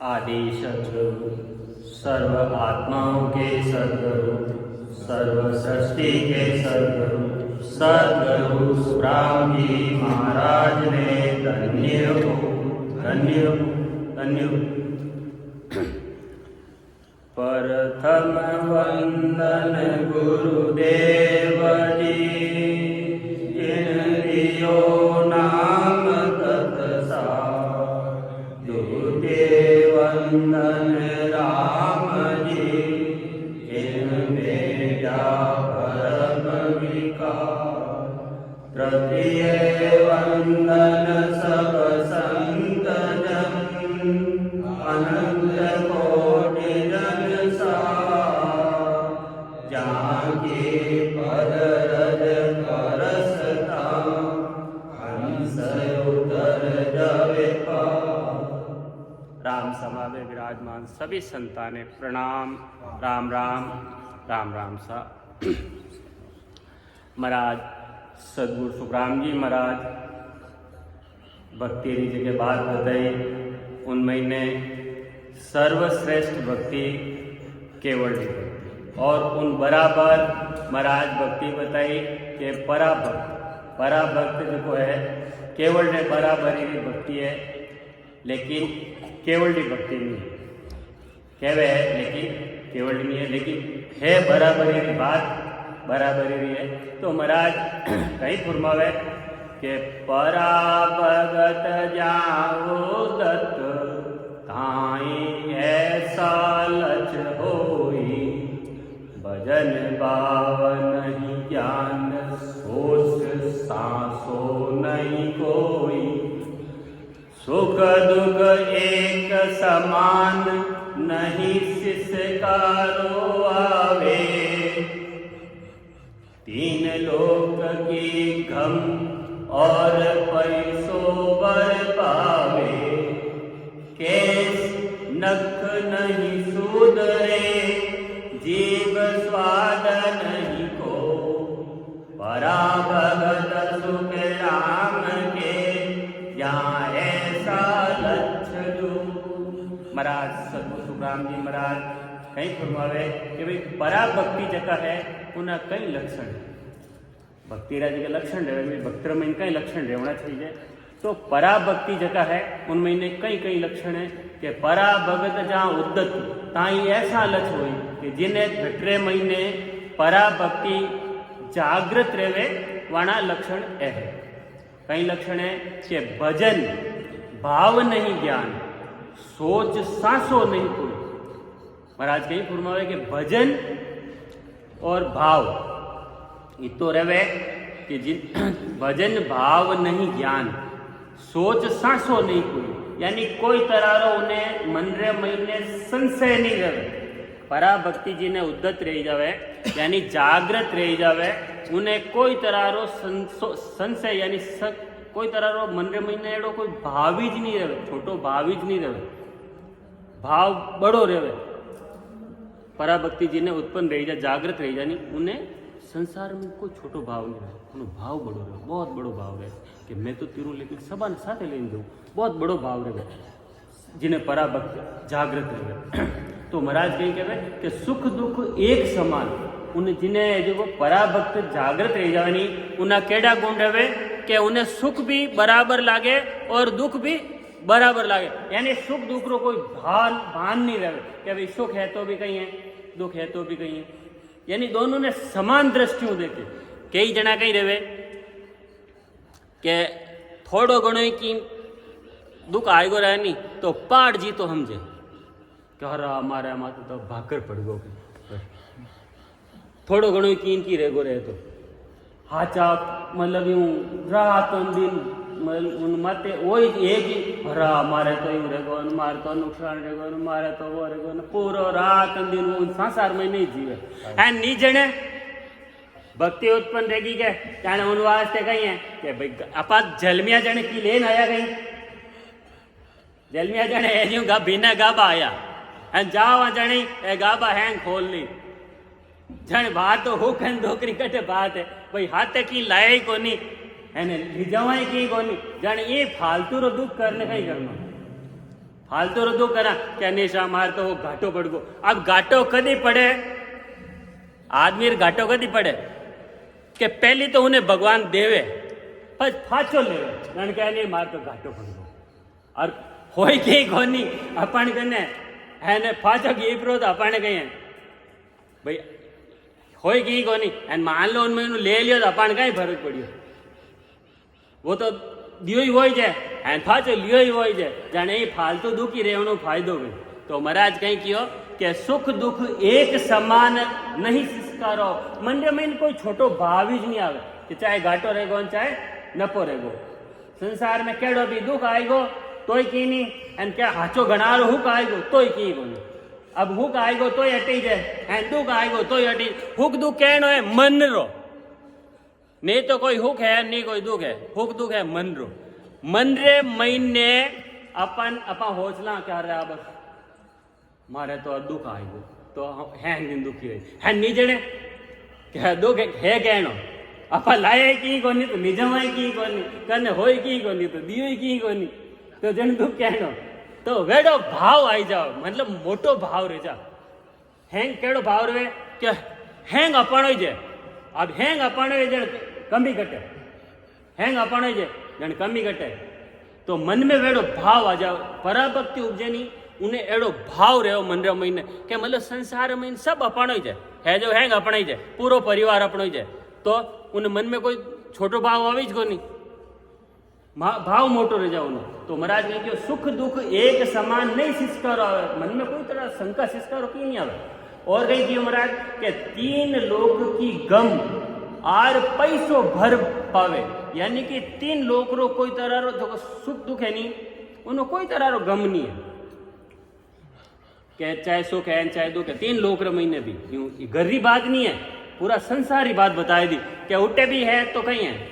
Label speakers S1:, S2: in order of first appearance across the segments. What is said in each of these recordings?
S1: आदि सद्गुरु, सर्व आत्माओं के सद्गुरु, सर्व सृष्टि के सद्गुरु, सद्गुरु सुखराम जी महाराज ने धन्य हो, धन्य हो, धन्य हो। प्रथम वंदन गुरुदेव जी, जिन दियो नाम तत्सार। द्वितीय वंदन राम जी, जिन भेजा परम विकार। तृतीय वंदन सब संत जन, अनंत कोटि जन सार। जाके पद रज करसता, हंस उतर जवे पार। राम सभा में विराजमान सभी संतानें प्रणाम। राम राम राम राम सा। महाराज सद्गुरु सुखराम जी महाराज भक्ति री जगह बात बताई, उनमें ने सर्वश्रेष्ठ भक्ति केवल भक्ति, और उन बराबर महाराज भक्ति बताई कि पराभक्त। पराभक्त जो है केवल ने बराबर ही भक्ति है, लेकिन केवल ही भक्ति नहीं है। कहवे है लेकिन केवल नहीं है, लेकिन है बराबरी की बात, बराबरी रही है। तो महाराज कहीं फरमावे कि पराभगत जाओ दत्त, ताई ऐसा लच होई। भजन भाव नहीं ज्ञान, सोच सांसो नहीं कोई। सुख दुख एक समान, नहीं सिसकारो आवे। तीन लोक की घम, और पैसों बर पावे। केस नख नहीं सुधरे, जीव स्वाद नहीं को। पराभगत सुख राम के, यहाँ ऐसा लक्ष्य जो। महाराज सद्गुरु सुखराम जी महाराज कहीं फरमावे कि भाई पराभक्ति जगह है, उन्हें कई लक्षण है। भक्ति राज के लक्षण रहे, भक्त में कई लक्षण रहना चाहिए। तो पराभक्ति जगह है, उनमें ने कई कई लक्षण है कि पराभगत जहाँ उद्दत, ताई ऐसा लक्ष्य हुई कि जिन्हें घटरे महीने पराभक्ति जागृत रहे, वाणा लक्षण है। कई लक्षण है कि भजन भाव नहीं ज्ञान, सोच सांसो नहीं कोई। महाराज कहीं फरमावे कि भजन और भाव ये तो रहे कि जिन भजन भाव नहीं ज्ञान, सोच सांसो नहीं कोई, यानी कोई तरह उन्हें मन रे महीने संशय नहीं रहे। पराभक्ति जी ने उद्दत रही जावे, यानी जागृत रही जावे, उन्हें कोई तरह संशय यानी कोई तरह मन रे महीने एडो कोई भाव ज नहीं रहे, छोटो भाव ज नहीं रहे, भाव बड़ो रहे। पराभक्ति जी ने उत्पन्न रही जा, जागृत रही जानी, उन्हें संसार में कोई छोटो भाव नहीं रहे, उन्हें भाव बड़ो रहे, बहुत बड़ो भाव रहे कि मैं तो तेरू लेकिन सबा ने साथे लेने दूँ, बहुत बड़ो भाव रहे जिन्हें पराभक्त जागृत रहे। तो महाराज कहीं कहते कि सुख दुख एक समान, उन्हें जिन्हें जो पराभक्त जागृत रही जानी, उन्हें केड़ा गुण रहे कि उन्हें सुख भी बराबर लागे और दुख भी बराबर लागे। यानी सुख दुख रो कोई भान नहीं रहे कि भाई सुख है तो भी कहीं है, दुख है तो भी कहीं है। यानी दोनों ने समान दृष्टियों देखे। कई जना कहीं रहे कि थोड़ो घणो की दुख आएगो रहे नहीं तो पाड़ जी तो समझे कि हरा हमारे माथे तो भाकर पड़ गो। थोड़ो घणो की इनकी रेगो रहे तो हाचा मतलब यूं रात दिन उन माते वही एक ही हरा हमारे तो यूं रेगो, मारे तो नुकसान रेगो, मारे तो वो रेगो, पूरो रात दिन वो संसार में नहीं जीवे। है नी जने भक्ति उत्पन्न रहेगी के जाने उन वास्ते कहीं है कि भाई अपा जलमिया जने की लेन आया कहीं, जलमिया जने यूं गा बिना गाबा आया है, जावा जने ए गाबा हैंग खोल ली जन बात तो हो कन धोकरी कटे बात है भाई हाथ की लाए कोनी है ने लीजावाई की कोनी जन ये फालतू रो दुख करने का ही करना, हाल तो रदो करा क्या नहीं शा मार तो वो घाटो पड़ गो। अब घाटो कदी पड़े आदमी घाटो कदी पड़े कि पहली तो उन्हें भगवान देवे पर फाचो लेवे कारण क्या नहीं मार तो घाटो पड़ गो और होई कहीं कोनी अपन कने है ने फाचो की प्रो तो अपन कहीं भाई होई कहीं कोनी एंड मान लो उनमें ले लियो तो अपन कहीं फर्क पड़ियो वो तो दियो ही हो जाए एंड फाचो लियो ही हो जाए जाने ही फालतू दुखी रहने फायदो भी। तो महाराज कहीं कियो कि सुख दुख एक समान नहीं स्वीकारो मन में कोई छोटो भाव ही नहीं आवे कि चाहे घाटो रहेगो चाहे नफो रहेगो। संसार में केड़ो भी दुख आएगो तोय की नहीं एंड क्या हाचो घनारो हुक आएगो तोय की कोनी। अब हुक आएगो तोय हटी जाए एंड दुख आएगो तोय हटी। हुक दुख कहनो है मन रो नहीं तो कोई हुक है नहीं कोई दुख है। हुक दुख है मन रो मन रे महीने अपन अपन हौसला क्या रहा बस मारे तो दुख आएगो तो है दुखी है नहीं जने क्या दुख है कहनो अपन लाए की कोनी तो निजमाई की कोनी कने होई की कोनी तो दियो की कोनी तो जन दुख कहनो तो वेडो भाव आई जाओ मतलब मोटो भाव रह जा। हैंग केड़ो भाव रहे कि हैंग अपनो जे अब हैंग अपनो जन कमी घटे हैंग अपनो जे जन कमी घटे तो मन में वेड़ो भाव आ जाओ पराभक्ति उपजे नहीं उन्हें एड़ो भाव रहो मन रे महीने के मतलब संसार में सब अपनो जाए है जो हैंग अपना जाए पूरो परिवार अपनो जाए तो उन मन में कोई छोटो भाव आवी को नहीं भाव मोटो रह जाओ तो महाराज ने कहो सुख दुख एक समान नहीं सिस्कारो आवे मन में कोई तरह शंका सिस्कारो की नहीं आवे। और कहीं क्यों महाराज के तीन लोक की गम आर पैसो भर पावे यानी कि तीन लोक रो कोई तरह रो जो सुख दुख है नहीं उन्हों कोई तरह रो गम नहीं है कि चाहे सुख है चाहे दुख है तीन लोक रो महीने भी यूं घर की बात नहीं है पूरा संसार की बात बताई दी क्या उठे भी है तो कहीं है।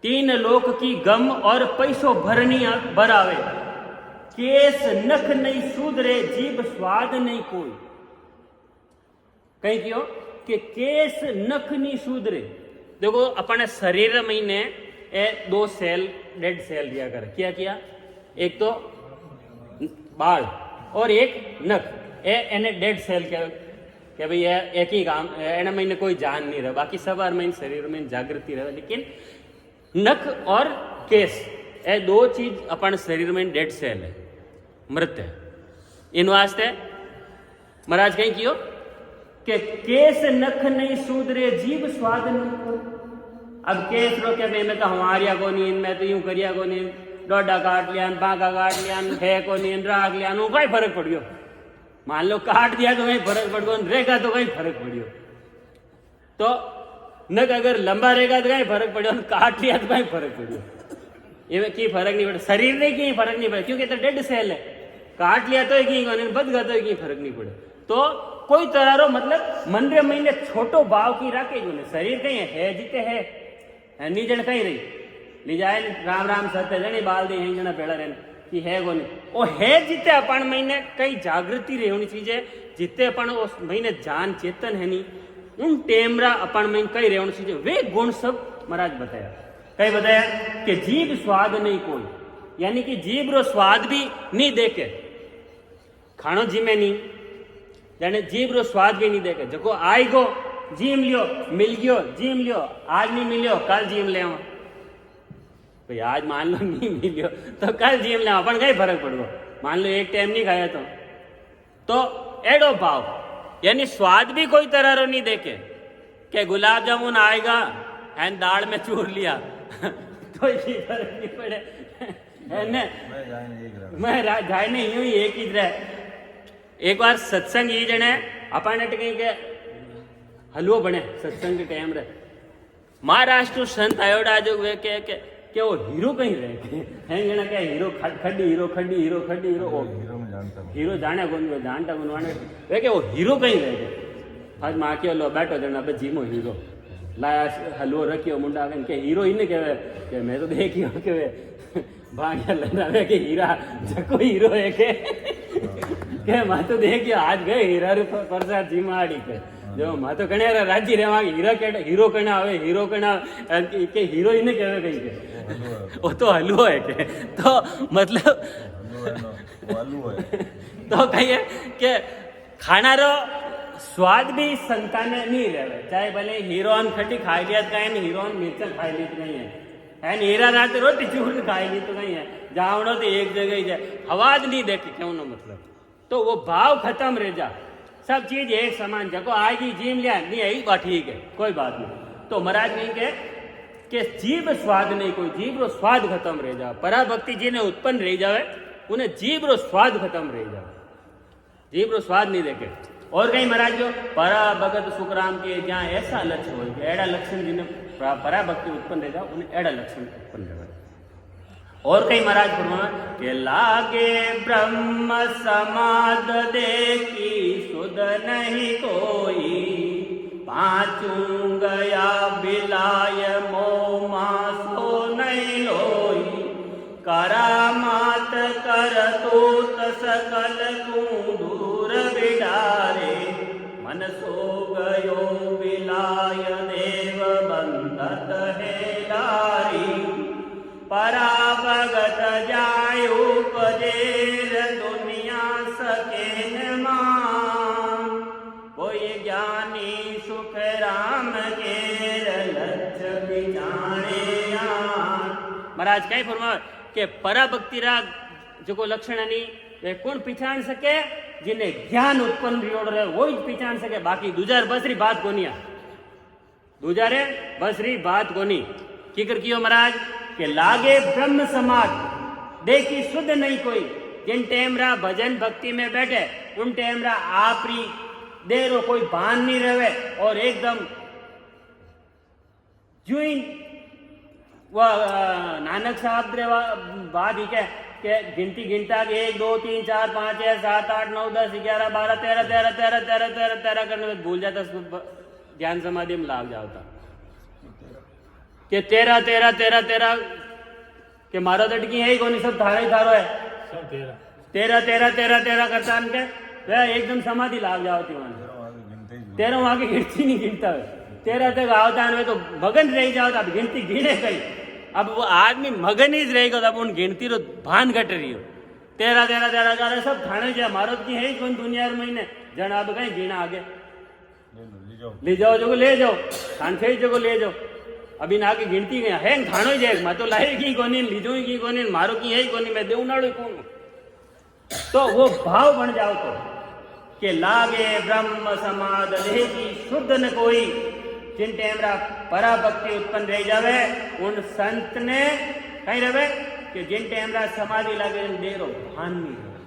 S1: तीन लोक की गम और पैसो भरनी बरावे केस नख नहीं सुधरे जीभ स्वाद नहीं कोई। कहीं क्यों कि केस नख नहीं सुधरे। देखो अपने शरीर महीने दो सेल डेड सेल दिया कर क्या किया एक तो बाल और एक नख एने डेड सेल के भाई एक ही काम एना महीने कोई जान नहीं रहा बाकी सब हर महीने शरीर में जागृति रहे लेकिन नख और केस ये दो चीज अपन शरीर में डेड सेल है मृत है। इन वास्ते महाराज कहीं कियो कि केस नख नहीं सुधरे जीभ स्वाद नहीं। अब केस रो के मैं तो हमारिया को नहीं मैं तो यूं करिया को नहीं डोडा काट लिया बांका काट लिया है को नहीं राग लिया कहीं फर्क पड़ गयो। मान लो काट दिया तो कहीं फर्क पड़ गयो रहेगा तो कहीं फर्क पड़ गयो। तो नख अगर लंबा रहेगा तो कहीं फर्क पड़ो काट लिया तो कहीं फर्क पड़ो ये की फर्क नहीं पड़े शरीर में कहीं फर्क नहीं पड़े क्योंकि तो डेड सेल है काट लिया तो कहीं बच गया तो कहीं फर्क नहीं पड़े। तो कोई तरह रो मतलब मन रे महीने छोटो भाव की राखे जो शरीर कहीं है जीते है नी जन कहीं रही ली जाए राम राम सत्य जने बाल दे जना पेड़ा रहने कि है को नहीं वो है जीते अपन महीने कई जागृति रहनी चाहिए जिते अपन उस महीने जान चेतन है नहीं उन टेमरा अपन में कई रहने चाहिए वे गुण सब महाराज बताया। कई बताया कि जीभ स्वाद नहीं कोई यानी कि जीभ रो स्वाद भी नहीं देखे खानो जीमे नहीं जाने जीभ रो स्वाद भी नहीं देखे जो आई गो जीम लियो मिल गयो जीम लियो आज नहीं मिलियो कल जीम ले भाई आज मान लो नहीं मिलियो तो कल जीम ले अपन कहीं फर्क पड़ो मान लो एक टाइम नहीं खाया तो एडो भाव यानी स्वाद भी कोई तरह रो नहीं देखे कि गुलाब जामुन आएगा एंड दाल में चूर लिया तो ये फर्क नहीं पड़े मैं जाए नहीं यूं ही एक ही रह। एक बार सत्संग ये जने अपन कहीं के हलवो बने सत्संग के टाइम रे महाराष्ट्र संत आयोडा जो वे के वो हीरो कहीं रहे हैं जना क्या हीरो खड्डी हीरो खड्डी हीरो खड्डी हीरो जाने कौन जानता कौन वाने वे के वो हीरो कहीं रहे आज माँ के लो बैठो जना अब जीमो हीरो लाया हलवो रखियो मुंडा के हीरो ही ने कहवे कि मैं तो देखियो के भाग्या लड़ा के हीरा जको हीरो है के मैं तो देखियो आज गए हीरा प्रसाद जीमाड़ी के जो मैं तो कने राजी रेवा हीरा के हीरो कने आवे हीरो कने के हीरो ही ने कहवे कहीं के वो तो हलवो है के तो मतलब तो कहिए કે ખાનારો સ્વાદ भी संतान नहीं रहे, चाहे भले हीरोन खटी खाई लिया कहीं नहीं, हीरोन मिर्चा खाई ली तो नहीं है हीरा रात रोटी चूर्ण खाई ली तो नहीं है, जावड़ो तो एक जगह ही जाए, आवाज नहीं देखे क्यों ना मतलब, तो वो भाव खत्म रह जा, सब चीज एक समान जगो आएगी जीम लिया नहीं आई बात ठीक है कोई बात नहीं। तो महाराज नहीं के जीव स्वाद नहीं, कोई जीव रो स्वाद खत्म रह जा, पराभक्ति जी ने उत्पन्न रह जावे उन्हें जीव रो स्वाद खत्म रह जावे, जीव रो स्वाद नहीं देखे। और कहीं महाराज जो परा भगत सुखराम के जहाँ ऐसा लक्ष्य हो एड़ा लक्षण जिन्हें पराभक्ति उत्पन्न रह जाओ उन्हें एड़ा लक्षण उत्पन्न रहे। और कहीं महाराज फरमाया के लागे ब्रह्म समाद देखी सुध नहीं कोई, पांचू गया बिलाय मोह मासो नहीं लोई, करामात कर तो सकल तू दूर बिडारे, मन सो गयो बिलाय देव बंदत है डारी, परा भगत जाय उपजेर दुनिया सके न मान, कोई ज्ञानी सुख राम के लक्ष्य बिचारे आन। महाराज कई फरमावे के पराभक्ति राग जो को लक्षण नहीं वे कौन पिछाण सके, जिन्हें ज्ञान उत्पन्न रियोड़ रहे वो ही पिछाण सके, बाकी दूजार बसरी बात कोनिया, दूजारे बसरी बात कोनी की कर कियो महाराज के लागे ब्रह्म समाज देखी शुद्ध नहीं कोई, जिन टेमरा भजन भक्ति में बैठे उन टेमरा आपरी देरो कोई भान नहीं रहे और एकदम जुई वह नानक साहब बात ही के गिनती गिनता 1 2 3 4 5 6 7 8 9 10 11 12 13 13 13 13 13 13 करने में भूल जाता, ध्यान समाधि में लाग जाता के 13 13 13 13 के मारो तटकी है कोनी सब थारा ही थारो है, सब 13 13 13 13 करता के वह एकदम समाधि लाग जाती वहां 13 वहां की गिनती नहीं गिनता है, 13 तक आवता है तो मगन रह जाओ, अब गिनती गिने गई, अब वो आदमी मगन ही रहेगा तो अब उन गिनती रो भान घट रही हो, 13 13 13 13 सब थाने जा मारो की है कौन दुनिया महीने जन अब कहीं गिना आगे ले जाओ जो ले जाओ खानसे जो ले जाओ, अभी ना की गिनती गया है थानो ही जाए, मैं तो लाएगी कोनी लीजो की कोनी मारो की है कोनी मैं देऊ नाड़ो कौन, तो वो भाव बन जाओ तो के लागे ब्रह्म समाद देखी शुद्ध न कोई, जिन टेमरा पराभक्ति उत्पन्न रह जावे उन संत ने कहीं रहे कि जिन टेमरा समाधि लागे देरो भान नहीं रहे,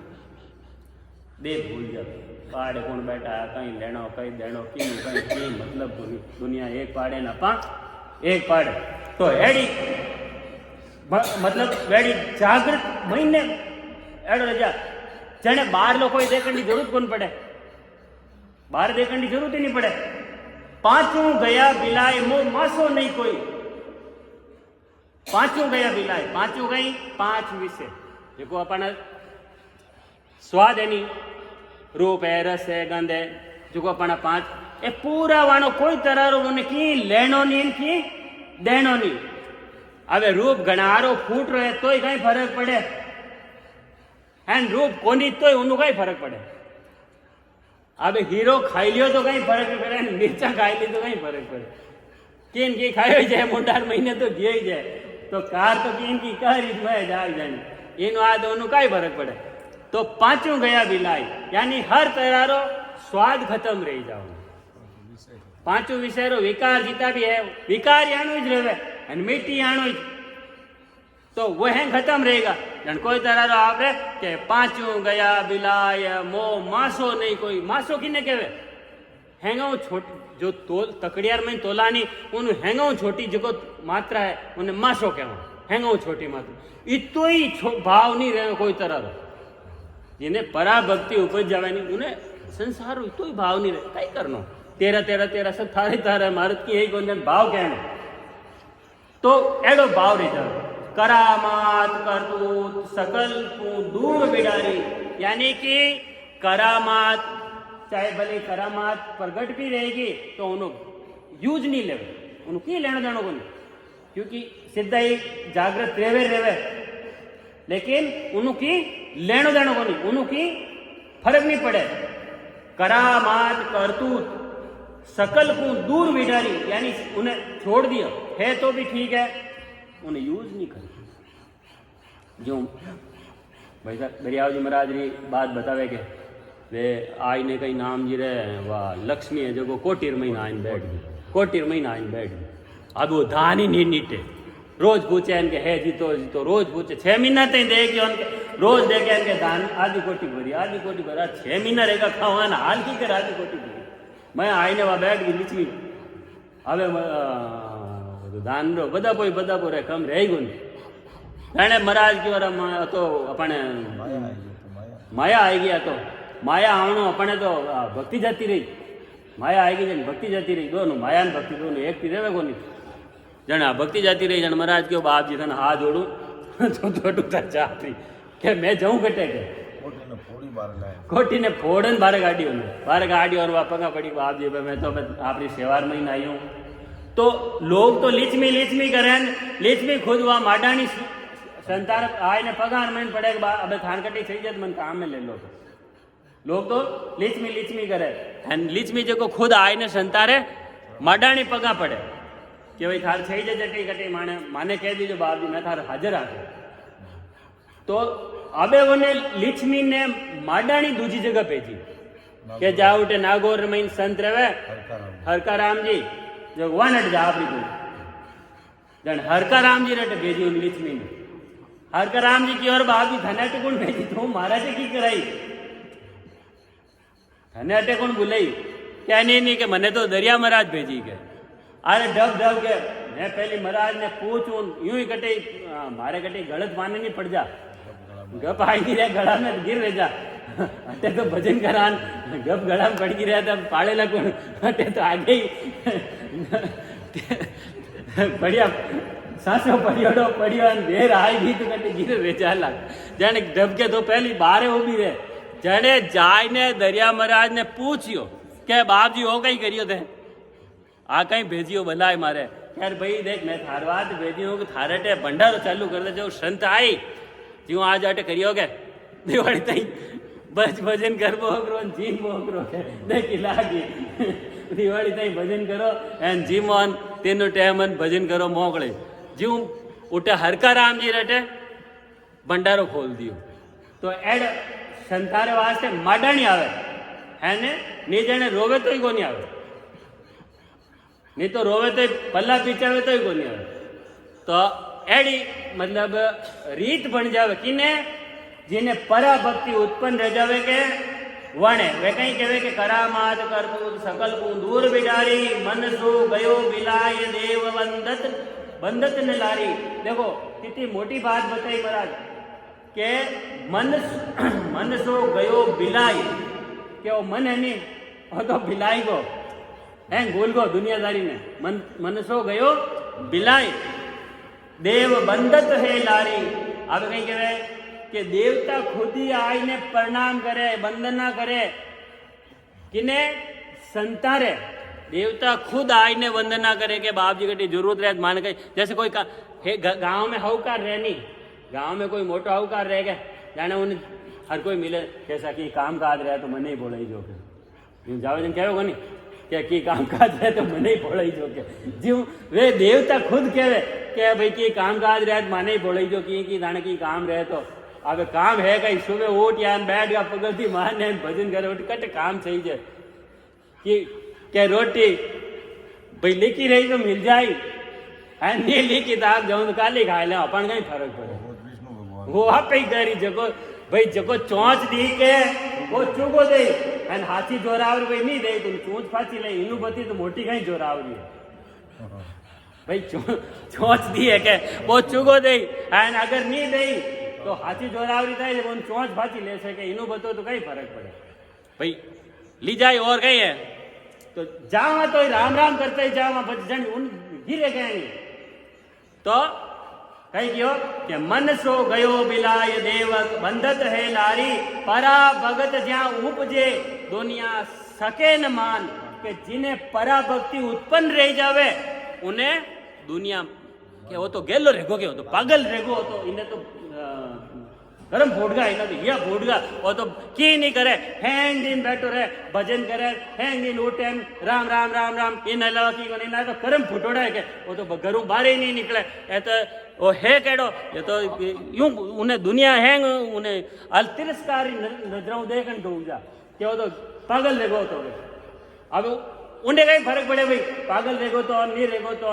S1: दे भूल जावे पाड़े कौन बैठा है कहीं लेनो कहीं देनो कहीं मतलब दुनिया एक पाड़े ना पा एक पाड़े, तो एडी मतलब वेडी जागृत महीने एडो रजा जने बाहर लो कोई देखने की जरूरत कौन पड़े, बाहर देखने की जरूरत ही नहीं पड़े, पांचों गया बिलाए मोह मासो नहीं कोई, पांचों गया बिलाए, पांचों गई 5 विषय देखो अपन स्वाद है नहीं, रूप है रस है गंध है जो अपना 5 ए पूरा वाणो कोई तरह रो की लेनो नहीं की देनो नहीं, अबे रूप गणारो फूट रहे तो ही कहीं फर्क पड़े हैं, रूप कोनी तो उन्हें कहीं फर्क पड़े, अबे हीरो खाई लियो तो कहीं फर्क नहीं पड़े, मिर्चा खाई ली तो कहीं फर्क पड़े, किन की खाई जाए मुंडार महीने तो दिए ही जाए, तो कार तो किन की कार में जाग जाए इन आज उन्हें कहीं फर्क पड़े, तो पांचों गया बिलाई यानी हर तरह रो स्वाद खत्म रही जाओ, पांचों विषय रो विकार जीता भी है, विकार यानो ही रहे और मिट्टी यानो ही, तो वह खत्म रहेगा, जन कोई तरह रो आप के पांचों गया बिलाय मोह मासो नहीं कोई, मासो किने कहवे हैंगाओ छोटी जो तोल तकड़ियार में तोलानी उन हैंगाओ छोटी जो मात्रा है उन्हें मासो कहवा, हैंगाओ छोटी मात्रा इतो ही भाव नहीं रहे कोई तरह रो, जिन्हें पराभक्ति उपज जावे नहीं उन्हें संसार इतो ही भाव नहीं रहे, कई करनो 13 13 13 सब थारे थारे भारत की यही कौन भाव कहना, तो एडो भाव रही जाओ, करामात करतूत सकल तू दूर बिडारी, यानी कि करामात चाहे भले करामात प्रगट भी रहेगी तो उन्होंने यूज नहीं ले, उन्होंने की लेना देना को नहीं, क्योंकि सीधा ही जागृत रेवे लेकिन उनकी लेनो देनो को नहीं, उनकी फर्क नहीं पड़े। करामात करतूत सकल को दूर बिडारी, यानी उन्हें छोड़ दिया है तो भी ठीक है, उन्हें यूज नहीं कर। जो भाई साहब दरियाव जी महाराज री बात बतावे के वे आई ने कई नाम जी रहे वाह लक्ष्मी है जो कोटिर महीना आइन बैठ गई, कोटिर महीना आइन बैठ गई। अब वो धान ही नहीं नीटे, रोज पूछे इनके है जीतो जीतो, रोज पूछे 6 महीना तक दे के उनके रोज दे के इनके धान आधी कोटी भरी 6 महीना रहेगा खावाना हाल की कर आधी कोटी भरी। मैं आईने वहां बैठ गई लिचमी હવે દાન રો બધા પોઈ કમ રહી ગયું એને મહારાજ की ओर तो अपने माया आई गया, तो माया आवणो अपने तो भक्ति जाती रही, माया आई गई भक्ति जाती रही, दोनों माया ने भक्ति दोनों एक थी रेवे कोनी जन भक्ति जाती रही। जन महाराज क्यों बाप जी तने हाथ जोड़ू तो चाहती के मैं जाऊं कटे के कोटी ने फोड़न बारे गाड़ी और पगा पड़ी बाप जी मैं तो अपनी सेवार में ही आई हूँ। तो लोग तो लिचमी करें, लिचमी खुद वहाँ माडानी संतार आए ने पगार में पड़े अब थान कटी थी जाए मन काम में ले लो। लोग तो लिचमी करे लिचमी जो खुद आए ने संतारे माडानी पगा पड़े कि भाई थार थी जाए जटी कटी माने कह दीजिए बाप जी मैं थार हाजिर आ गया। तो अबे वने लिचमी ने माडानी दूजी जगह भेजी के जाओ उठे नागौर में संत रहे हरका राम जी जो वन हट जा आपरी को जन हरका राम जी रट भेजी उन लिचमी ने। हरका राम जी की और बाप जी धनाटे कौन भेजी तो महाराज की कराई धनाटे कौन बुलाई क्या नहीं के मने तो दरिया महाराज भेजी के अरे डब के मैं पहले महाराज ने पूछूं यूं ही कटे मारे कटे गलत माने नहीं पड़ जा गप आई नहीं रहे गला में गिर रह जा अटे तो भजन करान गप गला में पड़ गिर रहा था पाड़े लगो अटे तो आगे ही बढ़िया सांसो पड़ियो देर आएगी तो कटे गिर रह जा लग जाने डब के तो पहली बारे हो भी रहे जने जाय ने दरिया महाराज ने पूछियो के बाप जी हो कहीं करियो थे आ कहीं भेजियो भला मारे यार भाई देख मैं थारवाद भेजियो थारटे भंडारो चालू कर दे जो संत आई क्यों आज अटे करियो के दिवाड़ी तई बस भजन करबो करो जीम करो देखी लागी दिवाड़ी तई भजन करो एन जीमोन तीनों टाइम भजन करो मोकले जीव उठे हरका राम जी रटे भंडारो खोल दियो। तो एड संतारे वास्ते माडाणी आवे है ने नहीं जाने रोवे तो ही कोनी आवे नहीं तो रोवे तो पल्ला पीछावे तो ही कोनी आवे। तो एडी मतलब रीत बन जावे किने जिने परा भक्ति उत्पन्न रह जावे के वणे वे कहीं कहे के करामात करतूत सकल को दूर बिडारी मन सो गयो बिलाय देव बंदत न लारी। देखो कितनी मोटी बात बताई महाराज के मन सो गयो बिलाई के वो मन है नहीं वो तो बिलाई को है गोल गो दुनियादारी ने मन सो गयो बिलाई देव बंदत है लारी। अब कहीं कहे कि देवता खुद ही आई ने प्रणाम करे वंदना करे किने संतारे देवता खुद आई ने वंदना करे के बाप जी कटी जरूरत रहे मान गई जैसे कोई गांव में हौकार रह नहीं गांव में कोई मोटा हौकार रह गया जाने उन्हें हर कोई मिले कैसा कि काम काज रहे तो मने ही बोला ही जो के जाओ जन कहो नहीं क्या की काम काज रहे तो मने ही बोला ही जो के जी वे देवता खुद कहे कि भाई की काम काज रहे तो माने ही बोला ही जो की जाने की काम रहे तो अब काम है कहीं सुबह उठ या बैठ गया पगती मारने भजन करे उठ कट काम चाहिए कि क्या रोटी भाई लिखी रही तो मिल जाए नहीं लिखी तो आप जाऊं काली खा ले अपन कहीं फर्क पड़े वो आप ही करी जगो भाई जगो चौंच दी के वो चुगो दे हाथी जोरावर भाई नहीं दे तुम चूंच फाची ले इनू बती तो मोटी कहीं जोरावरी है भाई चौंच दी है के वो चुगो दे अगर नहीं दे तो हाथी जोरावरी था चौंच फाची ले सके इनू बतो तो कहीं फर्क पड़े भाई ली जाए और कहीं है तो जावा तो राम राम करते ही जावा जन उन गिरे गए तो कही क्यों कि मन सो गयो बिलाय देवक बंधत है लारी परा भगत ज्या उपजे दुनिया सके न मान के जिन्हें परा भक्ति उत्पन्न रह जावे उन्हें दुनिया કે वो तो गेलो रेगो के तो पागल रेगो तो इन्हें तो गरम फोड़गा इन्हें तो यह फोड़गा वो तो की नहीं करे हैंग दिन बैठो रहे भजन करे हैंग दिन उठे राम राम राम राम इन अलावा की इन्हें तो गरम फुटोड़ा है के वो तो घरों बाहर ही नहीं निकले ये तो वो है केड़ो ये तो यूं उन्हें दुनिया हैंग उन्हें अल तिरस्कारी नजरों देखन दो जा कि वो तो पागल रेगो तो अब उन्हें कहीं फर्क पड़े भाई पागल रेगो तो नहीं रेगो तो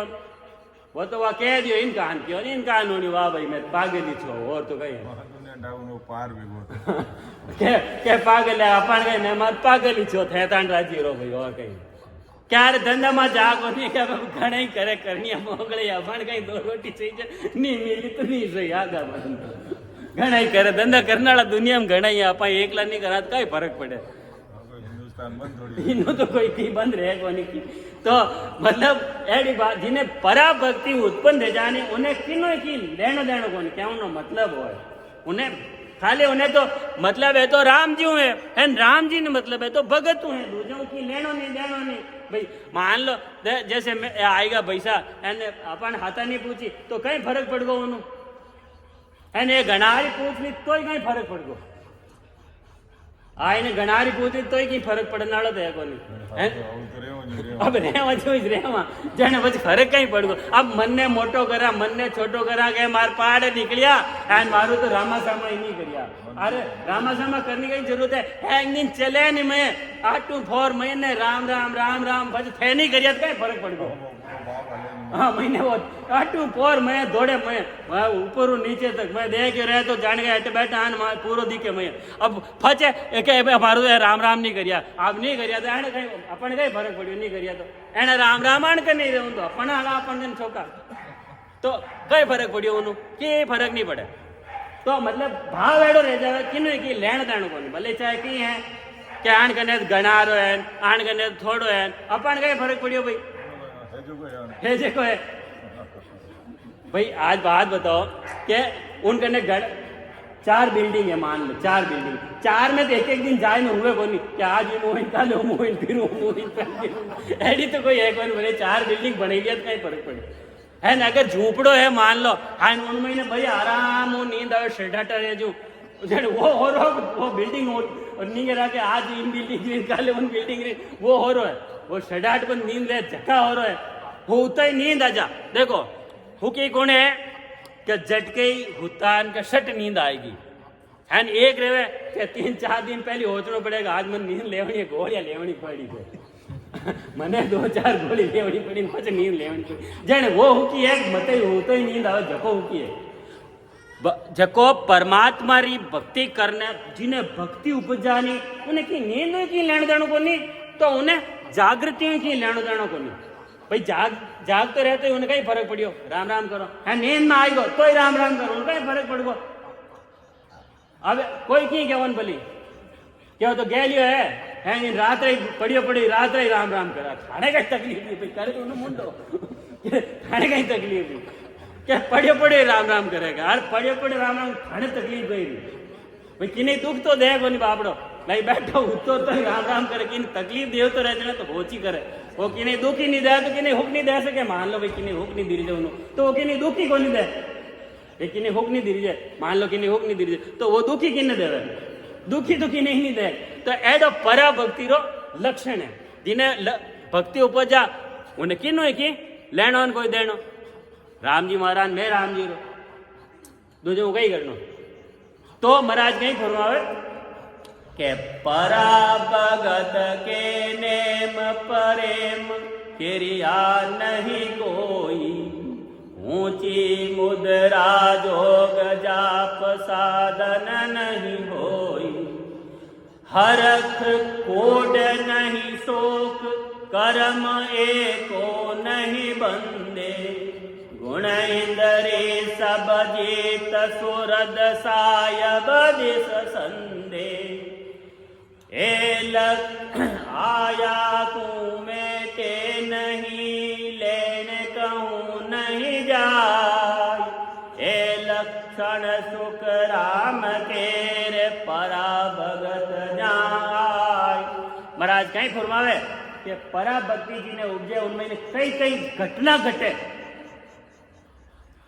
S1: वो तो वह कह दियो इन कहान की और इन कहान होनी वाह भाई मैं पागल ही छो और तो कहीं के पागल है अपन कहीं मैं मत पागल ही छो थे तान राजी रो भाई और कहीं क्या रे धंधा में जागो नहीं क्या घणे ही करे करनी मोगले अपन कहीं दो रोटी चाहिए नहीं मिली तो नहीं सही आगा घणा ही करे धंधा करने वाला दुनिया में घणा ही अपन एकला नहीं करा तो कई फर्क पड़े इनो तो कोई की बंद रहे कोनी की तो मतलब एडी बात जिन्हें पराभक्ति उत्पन्न दे जाने उन्हें किनो की लेनो देनो कोनी क्या उनो मतलब हो उन्हें खाली उन्हें तो मतलब है तो राम जी है एंड राम जी ने मतलब है तो भगत है दूसरों की लेनो नहीं देनो नहीं भाई मान लो जैसे आएगा पैसा एंड अपन हाथा नहीं पूछी तो कहीं फर्क पड़ गो उन्हों एंड ये घनारी पूछ ली तो कहीं फर्क पड़ गो आईने घनारी पूछी तो ही फर्क पड़ने वाला तो है कोनी अब रेवा जाने बस फर्क कहीं पड़ गो अब मन ने मोटो करा मन ने छोटो करा के मार पहाड़ निकलिया एंड मारू तो रामासामा ही नहीं करिया अरे रामासामा करने की जरूरत है एक दिन चले नहीं मैं 8 to 4 महीने राम राम राम राम बस थे नहीं करिया तो कहीं फर्क पड़ गो हाँ महीने वो 8 to 4 मैं दौड़े मैं ऊपर नीचे तक मैं देख रहे तो जान गया अटे बैठा आन पूरा दिखे मैं अब फचे हमारो राम राम नहीं करिया आप नहीं करिया तो एने कहीं अपन कहीं फर्क पड़ियो नहीं करिया तो एने राम रामायण कर नहीं रहूं तो अपन आगा अपन दिन छोका तो कई फर्क पड़ियो उन्हों कि फर्क नहीं पड़े तो मतलब भाव एडो रह जाए किन की लेण देण को भले चाहे की है कि आण कने गणारो है आण कने थोड़ो है अपन कहीं फर्क पड़ियो भाई है जो है भाई आज बात बताओ कि उनकने 4 बिल्डिंग है मान लो 4 बिल्डिंग 4 में तो एक दिन जाए न हुए कोनी कि आज ये मोहिन कल मोहिन फिर मोहिन एडी तो कोई है कोई बोले 4 बिल्डिंग बने लिया तो कहीं फर्क पड़े है ना अगर झूपड़ो है मान लो हाँ उनमें ने भाई आराम हो नींद आवे शेडाटा रहे जो वो हो रहा वो बिल्डिंग हो और नहीं करा कि आज इन बिल्डिंग कल उन बिल्डिंग वो हो रहा है वो शेडाट पर नींद ले झक्का हो रहा है होता ही नींद आ जा देखो हुकी कौन है कि झटके ही हुतान का शट नींद आएगी एंड एक रहे कि 3-4 दिन पहले सोचना पड़ेगा आज मन नींद लेवनी है गोलियां लेवनी पड़ी है मैंने 2-4 गोली लेवनी पड़ी कुछ नींद लेवनी पड़ी जाने वो हुकी है मते होता ही नींद आवे जको हुकी है जको परमात्मा री भक्ति करने जिन्हें भक्ति उपजानी उन्हें की नींद की लेन देनो को नहीं तो उन्हें जागृति की लेनो देनो को नहीं भाई जाग तो रहते उन्हें कहीं फर्क पड़ियो राम राम करो है नींद में आई गो तो ही राम राम करो उनका ही फर्क पड़ गो अब कोई की क्या भली क्या तो गैलियो है रात ही पड़ियो पड़ी रात ही राम राम करा खाने का तकलीफ नहीं करे तो उन्हें मुंडो खाने का ही तकलीफ नहीं क्या पड़ियो पड़े राम राम करेगा यार पड़ियो पड़े राम राम खाने तकलीफ गई भाई कि नहीं दुख तो दे कोनी बापड़ो नहीं बैठो उतो तो राम राम करे कि तकलीफ दे तो रहते ना तो होची करे वो कि नहीं दुखी नहीं दे तो कि नहीं हुक नहीं दे सके मान लो भाई कि नहीं हुक नहीं दी रही तो वो कि नहीं दुखी को नहीं दे कि नहीं हुक नहीं दी रही मान लो कि नहीं हुक नहीं दी रही तो वो दुखी कि नहीं दे दुखी दुखी नहीं दे तो एडो परा भक्ति रो लक्षण है जिन्हें भक्ति उपजा उन्हें किनो है कि लेनो कोई देनो राम जी महाराज मैं राम जी रो दूजे कई करनो तो महाराज कहीं फरमावे के परा भगत के नेम प्रेम किरिया नहीं कोई ऊंची मुद्रा जोग जाप साधन नहीं होई हरख कोड नहीं शोक कर्म एको नहीं बंदे गुण इंद्रे सब जीत सुरद सायब दिस संदे आया में ते नहीं लेने कहूँ नहीं जाय लक्षण सुख राम के रे परा भगत जाय महाराज कहीं फरमावे कि परा भक्ति जी ने उपजे उनमें कई कई घटना घटे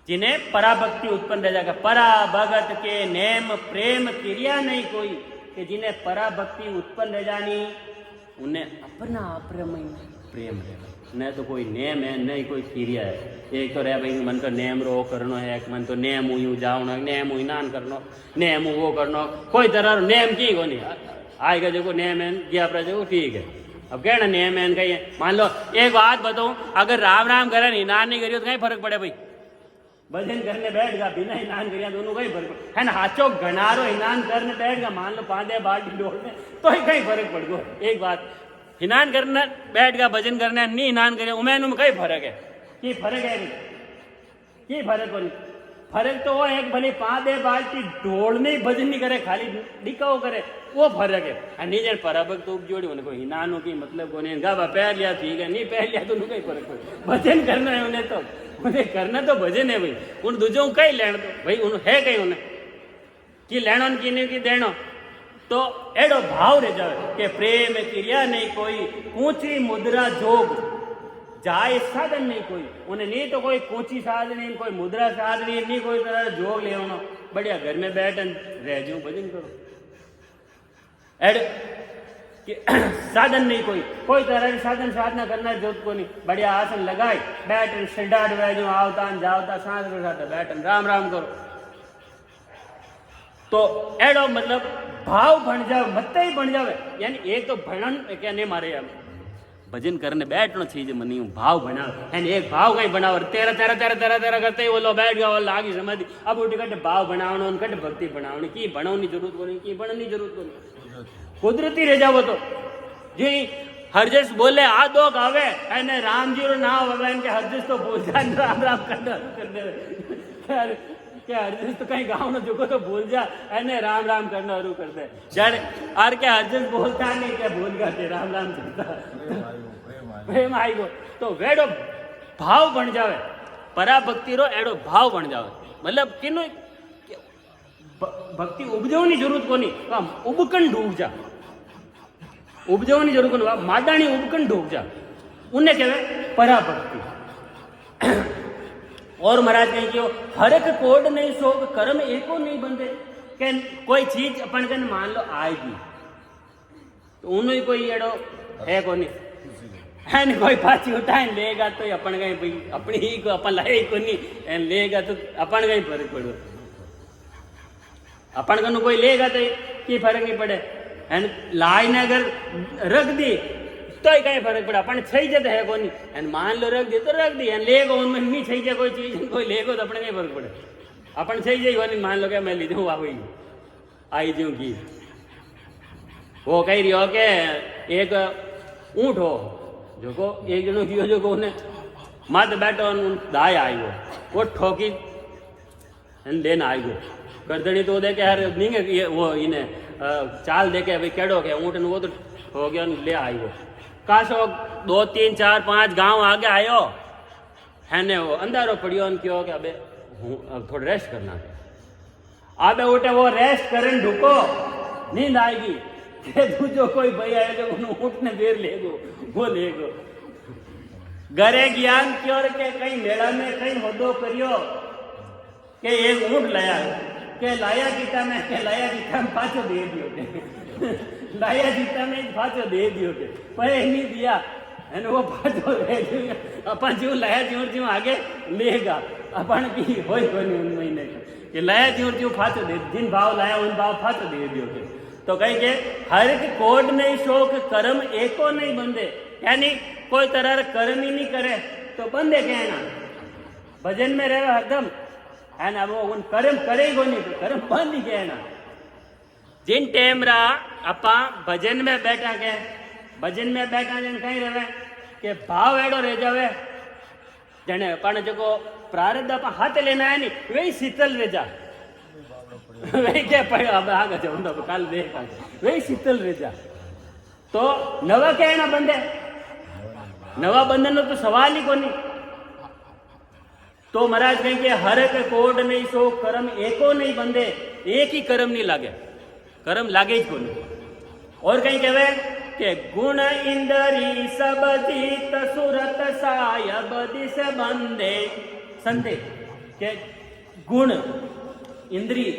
S1: जिन्हें पराभक्ति उत्पन्न रह जाएगा। परा भगत के नेम प्रेम क्रिया नहीं कोई, कि जिन्हें पराभक्ति उत्पन्न रह जानी उन्हें अपना अप्रमेय प्रेम रहेगा। न तो कोई नेम है नहीं कोई क्रिया है। एक तो रहे भाई मन तो नेम रो करनो है, एक मन तो नेम हुई जाओ नेम हुई नान करनो, नेम वो करनो, कोई तरह नेम की को नहीं आएगा जो नेम है गया अपना जो ठीक है। अब कहना नेम है कहीं मान लो एक बात बताऊं, अगर राम राम करे नहीं नान नहीं करियो तो कहीं फर्क पड़े भाई। भजन करने बैठ गया बिना हिनान करिया दोनों कहीं फर्क पड़े है ना। हाथों घनारो हिनान करने बैठ गया मान लो 5 बाल्टी डोलने तो ही कहीं फर्क पड़ गो। एक बात हिनान करने बैठ गया भजन करने नहीं हिनान करे उमें कई फर्क है कि फर्क है कि फर्क हो फर्क तो वो एक भले 5 बाल्टी ढोलने ही भजन नहीं करे खाली दिखाओ करे वो फर्क है। नहीं पराभक्त तो उपजोड़ी उनको हिनानो की मतलब को नहीं गाबा पहन लिया ठीक है नहीं पहन लिया तो उन्हें कहीं फर्क पड़े। भजन करना है उन्हें तो उन्हें करना तो भजन है भाई। उन दूजों कहीं लेना दो भाई उन्हें है कहीं उन्हें कि लेना की नहीं की देना तो एडो भाव रह जाए कि प्रेम क्रिया नहीं कोई ऊंची मुद्रा जोग जाए साधन नहीं कोई। उन्हें नहीं तो कोई ऊंची साधनी कोई मुद्रा साधनी नहीं कोई तरह जोग ले बढ़िया घर में बैठ रह जाऊं भजन करो। एड साधन नहीं कोई तरह की साधन साधना करना जरूरत को नहीं। बढ़िया आसन लगाए बैठ सिडाट बैठ आवता जावता सांस बैठ राम राम करो तो एडो मतलब भाव बन जावे मत ही बन जावे। यानी एक तो भणन क्या नहीं मारे यार भजन करने बैठना चाहिए मनी भाव बना यानी एक भाव कहीं बनाओ तेरा तेरा तेरा तेरा तेरा करते ही वो लो बैठ गया वो लागी समझ अब उठ कट भाव बनाओ कट भक्ति बनाओ की बनाने जरूरत को नहीं की बनने जरूरत को नहीं कुदरती रह जाओ तो जी हरजस बोले आ दो गावे एने राम जी रो नाम आवे इनके हरजस तो बोल जा राम राम कर दे क्या हरजस तो कहीं गाँव न जुको तो भूल जा एने राम राम करना शुरू कर दे जड़ और क्या हरजस बोलता नहीं क्या भूल गया के राम राम करता प्रेम आई गो तो वेडो भाव बन जावे पराभक्ति रो एडो भाव बन जावे मतलब किनो भक्ति उपजवनी जरूरत को नहीं उबकन डूब जा उपजवनी जरूरत को नहीं मादानी उबकन डूब जा उन्हें कहवे पराभक्ति। और महाराज कहीं क्यों हरक कोड नहीं शोक कर्म एको नहीं बंदे के कोई चीज अपन कन मान लो आएगी तो उन्हें कोई एडो है को नहीं है नहीं कोई पाची उठाए लेगा तो अपन कहीं भाई अपनी ही को अपन लाए को नहीं लेगा तो अपन कहीं फर्क पड़ो अपन कनु कोई लेगा तो की फर्क नहीं पड़े एंड लाई ने अगर रख दी तो ही कहीं फर्क पड़ा अपन छई जाते है कोई नहीं मान लो रख दी तो रख दी लेगो उनमें नहीं छई जाए कोई चीज कोई लेगो तो अपने कहीं फर्क पड़े अपन छई जाई वाली मान लो क्या मैं ली जाऊँ वही आई जाऊँ की वो कही रही हो के एक ऊँट हो जो को एक जनो कियो जो को उन्हें मत बैठो दाय आई वो ठोकी लेना आई गो गर्दनी तो देखे हर नहीं वो इन्हें चाल देखे भाई केड़ो के ऊँट वो तो हो गया ले आई वो काशो 2 3 4 5 गांव आगे आयो है ने वो अंधारो पड़ियो क्यों कि अबे अब थोड़ा रेस्ट करना है अबे उठे वो रेस्ट करन ढुको नींद आएगी दूजो कोई भाई आए जो ऊँट ने देर ले गो वो ले गो घरे ज्ञान क्यों के कहीं मेला में कहीं होदो करियो के एक ऊँट लाया के लाया गीता में पाछो दे दियो के लाया गीता में पाछो दे दियो के पर नहीं दिया है वो पाछो दे दियो अपन जो लाया जो आगे लेगा अपन की होई कोई उन महीने के लाया जो पाछो दे जिन भाव लाया उन भाव पाछो दे दियो के तो कहीं के हर एक कोड नहीं शोक कर्म एको नहीं बंदे यानी कोई तरह कर्म ही नहीं करे तो बंदे कहना भजन में रहे हरदम है ना वो उन कर्म करेगो नहीं तो कर्म बंद ही कहना जिन टाइम रहा अपा भजन में बैठा के भजन में बैठा जन कहीं रहे के भाव एडो रह जावे जने पण जो प्रारब्ध अपा हाथ लेना है नहीं वही शीतल रह जा वही क्या पड़े अब आगे जाऊंगा कल देखा वही शीतल रह जा तो नवा कहना बंदे नवा बंधन तो सवाल ही को नहीं तो महाराज कहें कि हर एक कोड नहीं सो कर्म एको नहीं बंदे एक ही कर्म नहीं लागे कर्म लागे ही को नहीं और कहीं कहवे कि गुण इंदरी सब जीत सुरत साय बदिस बंदे संदे
S2: કે ગુણ ઇન્દ્રિય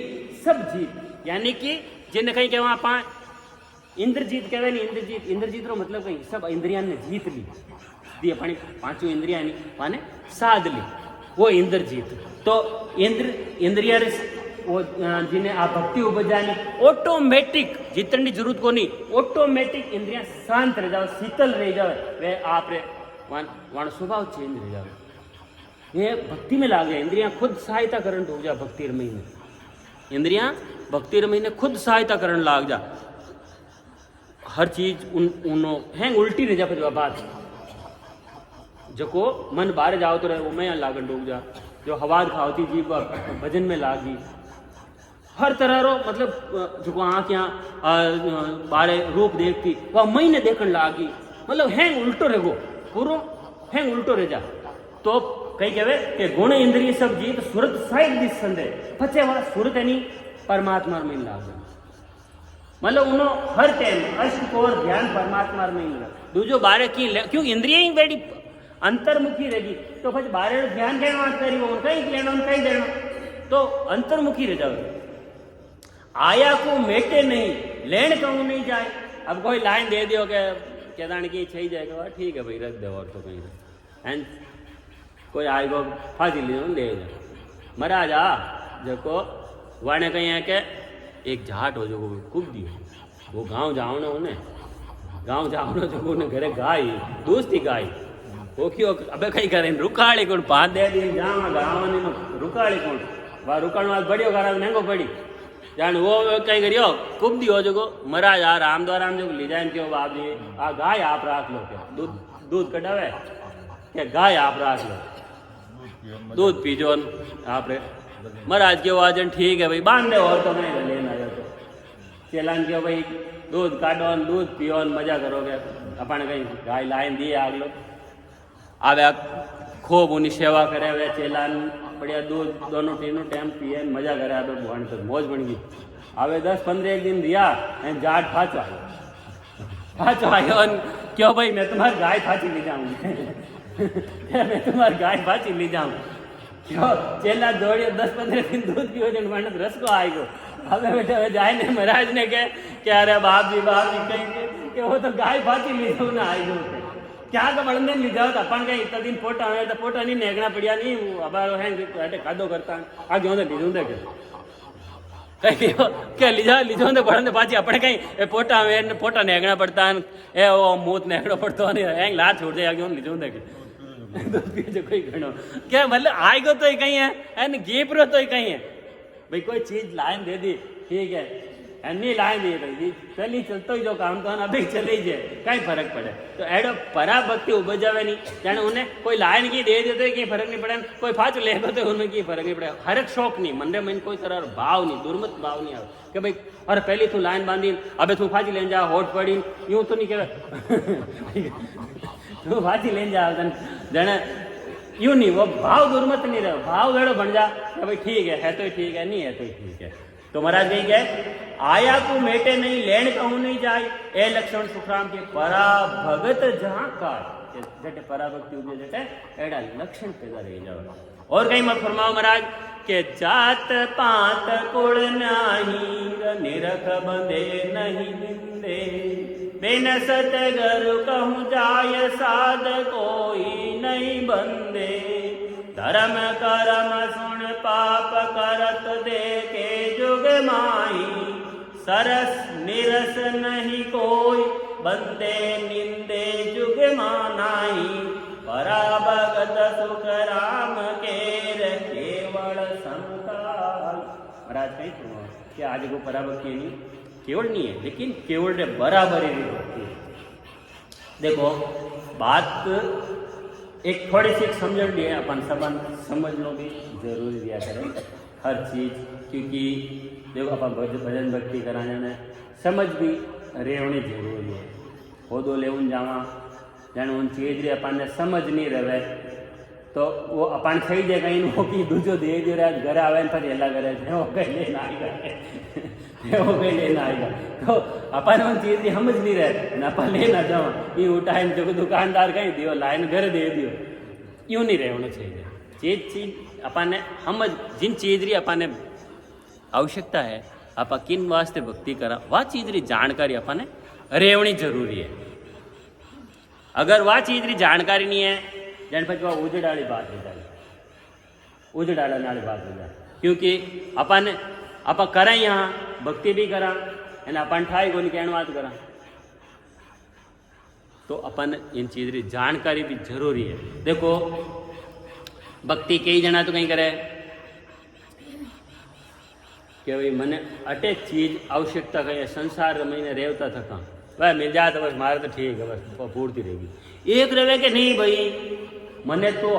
S2: સબ જીત, યાની કે જેને કંઈ કહેવા આપા ઇન્દ્રજીત કહેવાય ને, ઇન્દ્રજીતનો મતલબ કંઈ સબ ઇન્દ્રિયાને જીત લી, दी अपनी पांचों इंद्रिया माने साध ली, वो इंद्रजीत। तो इंद्रिया वो जिन्हें आ भक्ति उपजानी ऑटोमेटिक जितनी जरूरत को नहीं, ऑटोमेटिक इंद्रिया शांत रह जाओ, शीतल रह जाओ, वे आप वहाँ स्वभाव चेंज रह जाओ, ये भक्ति में लाग जाए। इंद्रिया खुद सहायता करण हो जा भक्ति रमई में, इंद्रिया भक्ति रमई ने खुद सहायता करण लाग जा, हर चीज उनो है उल्टी रह जा। फिर बात जको मन बाहर जाओ तो रहे वो मैं यहाँ लागन डूब जा, जो हवा खावती जी भजन में लागी, हर तरह रो मतलब जो आँख यहाँ बारे रूप देखती वह मई ने देखने लागी, मतलब हैंग उल्टो रहो पूरो हैंग उल्टो रह जा। तो कई कहे कि गुण इंद्रिय सब जीत सुरत साइड दिस संदे पचे वाला सुरत है नहीं परमात्मा में लाग, मतलब उन्हों हर टाइम अष्टकोर ध्यान परमात्मा में लगा। दूजो बारे की क्यों इंद्रिया ही बड़ी अंतर्मुखी रहेगी, तो फिर बारे ध्यान कहना बात करी वो कहीं लेना कहीं देना, तो अंतर्मुखी रह जाओ। आया को मेटे नहीं लेन कहूँ नहीं जाए। अब कोई लाइन दे दियो के केदान की छही जाएगा, ठीक है भाई रख दो और तो कहीं एंड कोई आएगो फांसी ले दे महाराज आ जको वाने कहीं है के एक झाट हो जो कूद दियो, वो गाँव जाओ ना उन्हें गाँव जाओ ना जो उन्हें घरे गाय दोस्ती गाय वो क्यों अबे कहीं करें रुकाड़ी कौन पाँच दे दी जावा गाँव ने रुकाड़ी कौन वह रुकाण वाल बढ़ियो करा महंगो पड़ी जान वो कहीं करियो कुब दियो जो महाराज आ राम द्वारा जो ले जाए क्यों बाप जी आ गाय आप राख लो क्या दूध कटावे क्या गाय आप राख लो दूध पीजो आप महाराज क्यों आजन ठीक है भाई बांध दे और तो नहीं लेना आयो तो चेलान क्यों भाई दूध काटो दूध पियो मजा करोगे अपन कहीं गाय लाइन दी आग लो आवे खूब उन्हीं सेवा करे वे चेलान बढ़िया दूध दोनों तीनों टाइम पिए मजा करे आवे भगवान तो मौज बन गई। आवे 10-15 दिन दिया जाट फाचो आयो क्यों भाई मैं तुम्हारी गाय फाची ले जाऊंगी मैं तुम्हारी गाय फाची ले जाऊँ क्यों चेला दौड़ियो 10-15 दिन दूध पियो जो मानस रस को आई गो હવે બેટા હવે જાય ને મહારાજ ને કે અરે બાપજી કઈ કે वो तो गाय फाची લીધું ना आई गो क्या तो बड़े ली जाओ तो अपन कहीं इतना दिन फोटा है तो फोटा नहीं नेगना पड़िया नहीं अब है कादो करता आगे होते लीजू दे कहीं क्या लीजो दे बड़े पाची अपने कहीं फोटा में फोटा नेगना पड़ता है ए वो मूत नेगना पड़ता नहीं है ला छोड़ दे आगे लीजू दे जो कोई गणो क्या मतलब आई गो तो ही कहीं है गेप रो तो ही कहीं है भाई कोई चीज लाइन दे दी ठीक है नहीं लाइन दी रही पहली चलतो ही जो काम तो अभी चले जाए कई फर्क पड़े तो एडो पराभक्ति उपजावे नहीं जाने उन्हें कोई लाइन की दे देते कहीं फर्क नहीं पड़े कोई फाच ले तो उन्हें की फर्क नहीं पड़े हर एक शौक नहीं मन रे मन कोई तरह भाव नहीं दुर्मत भाव नहीं आवे कि भाई अरे पहली तू लाइन बांधी अबे तू फाची लेन जा होट पड़ी यूं तो नहीं कहे तू फाची लेन जा जाने यूं नहीं वो भाव दुर्मत नहीं रहे भाव गड़ो बन जा भाई ठीक है तो ठीक है नहीं है तो ठीक है। तो महाराज कही गए आया को मेटे नहीं लेन कहूँ नहीं जाए ए लक्षण सुखराम के परा भगत जहाँ का जटे पराभक्ति उगे जटे एड़ा लक्षण पैदा रह जाओ। और कहीं मत फरमाओ महाराज के जात पात कुल नाही निरख बंधे नहीं निंदे बिन सतगुरु कहूँ जाय साध कोई नहीं बंदे धर्म करम सुन पाप करत देखे जुग माही सरस निरस नहीं कोई बंदे निंदे जुग मानाई परा भगत सुख राम केर केवल संकाल। महाराज कहीं कि आज को पराभक्ति नहीं केवल नहीं है लेकिन केवल ने बराबर ही भक्ति। देखो बात एक थोड़ी सी समझ लिए अपन सबन समझ लो भी जरूरी दिया करें हर चीज़ क्योंकि देखो अपन भजन भक्ति कराने में समझ भी रहनी जरूरी है। हो दो ले जावा जाने उन चीज़ रे अपन ने समझ नहीं रहे तो वो अपन सही जगह इन हो कि दूजो दे दे रहा घर आवे पर एला करे हो गई लेना आएगा हो गई लेना आएगा तो अपन उन चीज़ की समझ नहीं रहे न अपन लेना जाओ ये टाइम जो दुकानदार कहीं दियो लाइन घर दे दियो यूँ नहीं रहे होना चाहिए। चीज अपन ने हम जिन चीज री अपन ने आवश्यकता है, आप किन वास्ते भक्ति करा, वह चीज री जानकारी अपन ने रेवनी जरूरी है। अगर वह चीज री जानकारी नहीं है, जन પછી वह उजड़ाली बात हो जाए, उजड़ाने वाली बात हो जाए। क्योंकि अपन करें यहाँ भक्ति भी करा एना अपन ठाई कोनी कहण बात करा, तो अपन इन चीज री जानकारी भी जरूरी है। देखो भक्ति कई जना तो कहीं करे कि भाई मने अटे चीज आवश्यकता कहीं संसार महीने रेवता थका, वह मिल जाए तो बस मारे तो ठीक है, बस पूर्ति रहेगी। एक रहे कि नहीं भाई मने तो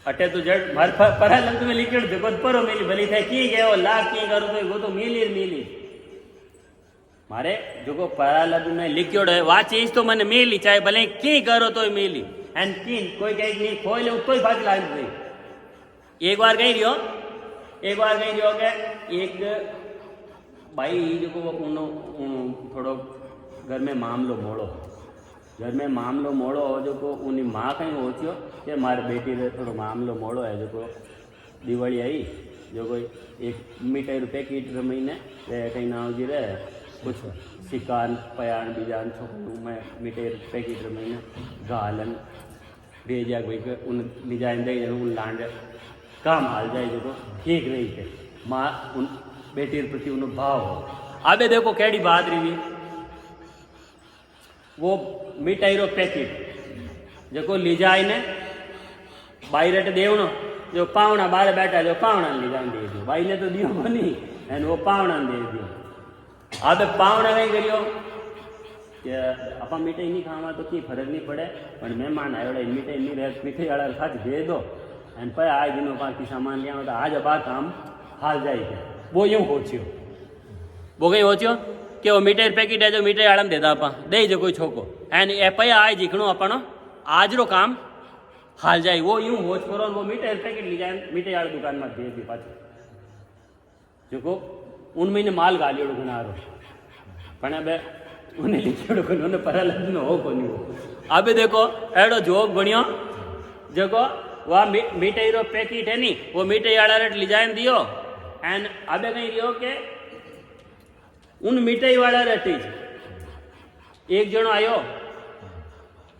S2: अटे तो जड़ मारे पर लंग में लिखिड़ देखो परो मिली भली थे की गए वो लाख की करो तो वो तो मिली मारे जो को परालग में लिख्योड़ है वह चीज तो मैंने मिली, चाहे भले की करो तो मिली। एंड की कोई कहीं नहीं खोई ले तो ही बात लाग गई। एक बार कहीं रहो के एक भाई जो को वो थोड़ो घर में मामलो मोड़ो जो को उन्हीं माँ कहीं होचियो कि मारे बेटी रे थोड़ो मामलो मोड़ो है। जो को दिवाली आई जो कोई एक मिठाई रुपये की महीने कहीं ना जी रहे कुछ सिकान पयान बीजान छोकू में मिठाई रुपये की महीने गालन भेजा कोई उन लिजाइन दे उन लांड काम हाल जाए जो को ठीक नहीं थे माँ उन बेटी प्रति उन भाव हो। अबे देखो कैडी बात रही वो मिठाई रो पैकेट जो ली जाए ने बाई रेट देवनो जो पावना बारे बैठा जो पावना ली जाए दे दियो, बाई ने तो दियो नहीं एंड वो पावना दे दियो। अब पावना नहीं करियो कि आप मिठाई नहीं खावा तो की फर्क नहीं पड़े, पर मेहमान आयो मिठाई नहीं रहे मिठाई वाला खाच दे दो एंड पर आज दिनों बाकी सामान लिया तो आज अब काम हाल जाए। वो यूँ होचियो वो कहीं होचियो कि वो मिठाई पैकेट है जो मिठाई आड़म दे दा दे जो कोई छोको एंड ए पया आए जीखणो अपन आज रो काम हाल जाए। वो यूं होच करो वो मिठाई पैकेट ली जाए मिठाई आड़ दुकान में दे दी पाछो जो को उन महीने माल गालियो घना रो पण अब उन्हें लिखियो को उन्हें परा लगन हो कोनी हो। अब देखो एडो जोग बनियो जो को वह मिठाई रो पैकेट है नी वो मिठाई आड़ा रेट ली जाए दियो एंड अब कहीं रियो के उन मिठाई वाला रहती एक जनो आयो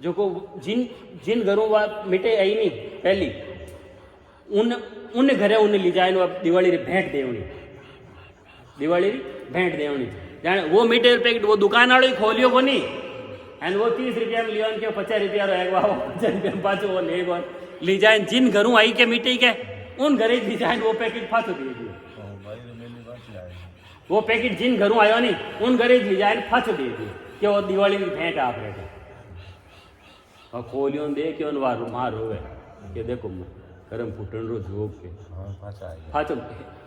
S2: जो को जिन घरों वा मिठाई आई नहीं पहली उन घरे उन्हें ली जाए दिवाली री भेंट देवनी जाने वो मिठाई पैकेट वो दुकान वालों ही खोलियो को नहीं एंड वो 30 रुपया में लियो 50 रुपया रहेगा 50 रुपया पाचो वो लेगो ली जाए जिन घरों आई के मिठाई के उन घरे ली जाए वो पैकेट फाचो दे दियो। वो पैकेट जिन घरों आयो नहीं उन घरे ली जाए फाचो दे दियो कि वो दिवाली की भेंट आप रहे और खोलियो दे के उन वार मार होवे कि देखो करम फुटन रो जोग के फाचो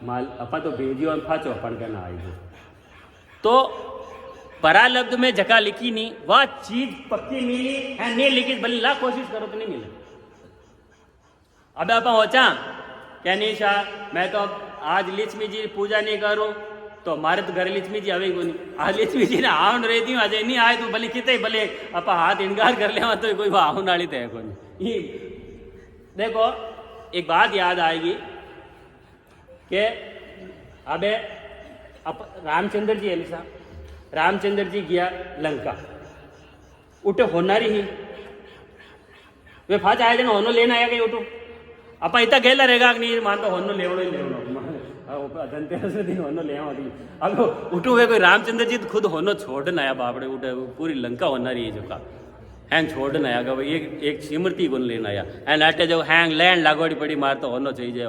S2: माल अपा तो भेजियो और फाचो अपन के ना आई जो तो परालब्ध में जगह लिखी नहीं वह चीज पक्की मिली है नहीं लिखी भले ला कोशिश करो तो नहीं मिले। अब आप होचा क्या निशा मैं तो आज लक्ष्मी जी पूजा नहीं करूं तो मारे तो घर लक्ष्मी जी आवे कोनी आज लक्ष्मी जी ने आवन रहती हूँ आज नहीं आए तो भले कितने भले आप हाथ इनकार कर ले तो कोई आवन वाली तो है कोनी। देखो एक बात याद आएगी कि अबे रामचंद्र जी है रामचंद्र जी गया लंका उठे होनारी ही वे फाच आए थे होनो लेना आया कहीं उठो अपा इतना गेला रहेगा कि नहीं मान तो होनो लेवड़ो ही लेवड़ो धनतेरस दिन होनो ले अब उठो वे कोई रामचंद्र जी तो खुद होनो छोड़ना आया बापड़े उठे पूरी लंका होनारी है जो का हैंग छोड़ना आया कि भाई एक सिमरती को लेना आया एंड अटे जो हैंग लैंड लागोड़ी पड़ी मार तो होनो चाहिए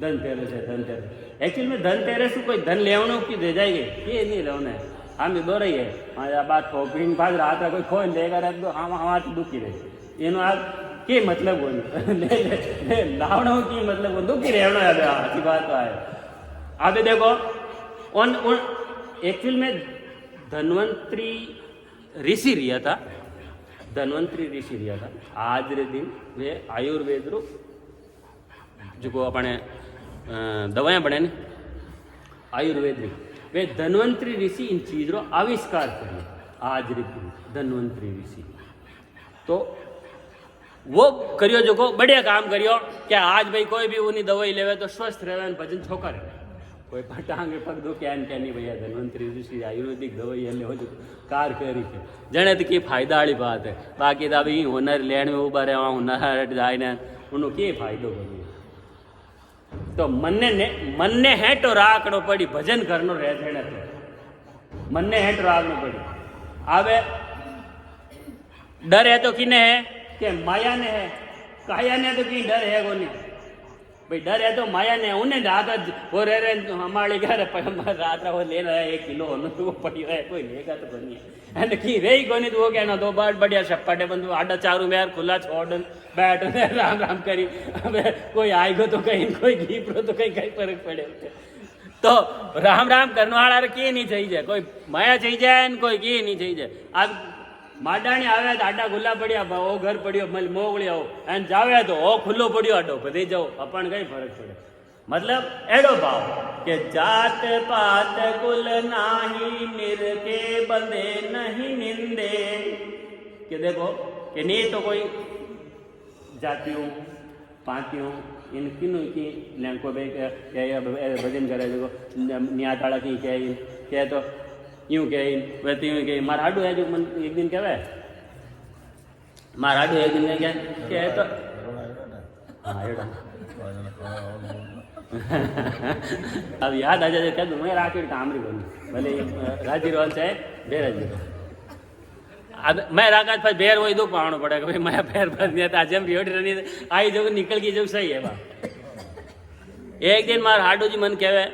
S2: धनतेरस है धनतेरस एक्चुअल में धनतेरस कोई धन लेवनो की दे जाएगी ये नहीं रहना है हम दो रही है हमारा बात ठोकिंग भाग रहा था कोई खोल लेगा तो हम हमारे दुखी रहे इन आप के मतलब वो लावणों की मतलब वो दुखी रहना है अच्छी बात तो है। अब देखो उन एक्चुअल में धन्वंतरी ऋषि रिया था आज रे दिन वे आयुर्वेद रो जो को अपने दवाएं बने आयुर्वेद री वे धन्वंतरी ऋषि इन चीज रो आविष्कार करिए आज रे दिन धन्वंतरी ऋषि तो वो करियो जो को बढ़िया काम करियो कि आज भाई कोई भी उन्हीं दवाई लेवे तो स्वस्थ रहे ने भजन छोका रहे कोई पटांगे पग दो क्या नहीं भैया धन्वंतरी ऋषि आयुर्वेदिक दवाई ले हो जो कार करी थे जने तो की फायदा वाली बात है बाकी तो अभी हुनर लेण में उभा रहे हुनर हट जाए ने उन्हों के फायदो करिए तो मन ने हेटो राखनो पड़ी भजन करनो रह देने तो मन ने हेटो राखनो पड़ी आवे डर है तो किने है कि माया ने है काया ने तो की डर है कोनी भाई डर है तो माया ने उन्हें रात वो रह रहे हमारे घर रात वो ले रहा है 1 किलो वो पड़ी है कोई लेगा तो नहीं है की रही कोनी तो वो कहना 2 बार बढ़िया सपाटे बंद आडा चारू में यार खुला छोड़ बैठ राम राम करी अब कोई आएगो तो कहीं कोई घीपड़ो तो कहीं फर्क पड़े तो राम राम करने वाला की नहीं चाहिए कोई माया चाहिए कोई की नहीं चाहिए अब माडाणी आवे तो आडा खुला पड़िया ओ घर पड़ियो मोगली आओ एन जावे तो ओ खुलो पड़ियो आडो बधी जाओ अपन कई फर्क पड़े मतलब एडो भाव के जात पात कुल नाही निर के बंदे नहीं निंदे कि देखो कि नहीं तो कोई जातियों पातियों इन किन्नु की लैंको भजन करे देखो नियाताड़ा की कह तो यूं कह वैसे यूं कह मारा आडू है जो मन एक दिन कहवे मारा आडू एक दिन कह तो हाँ एड़ा अब याद आ जाए क्या दूँ मैं राकेट काम रही बोली भले राजी रोल चाहे बेराजी अब मैं राकात पर बेर वही दुख पावनो पड़ेगा भाई मैं पैर भर दिया था जब रियोटी रही आई जो निकल गई जो सही है बा एक दिन मार हाडू जी मन कहवे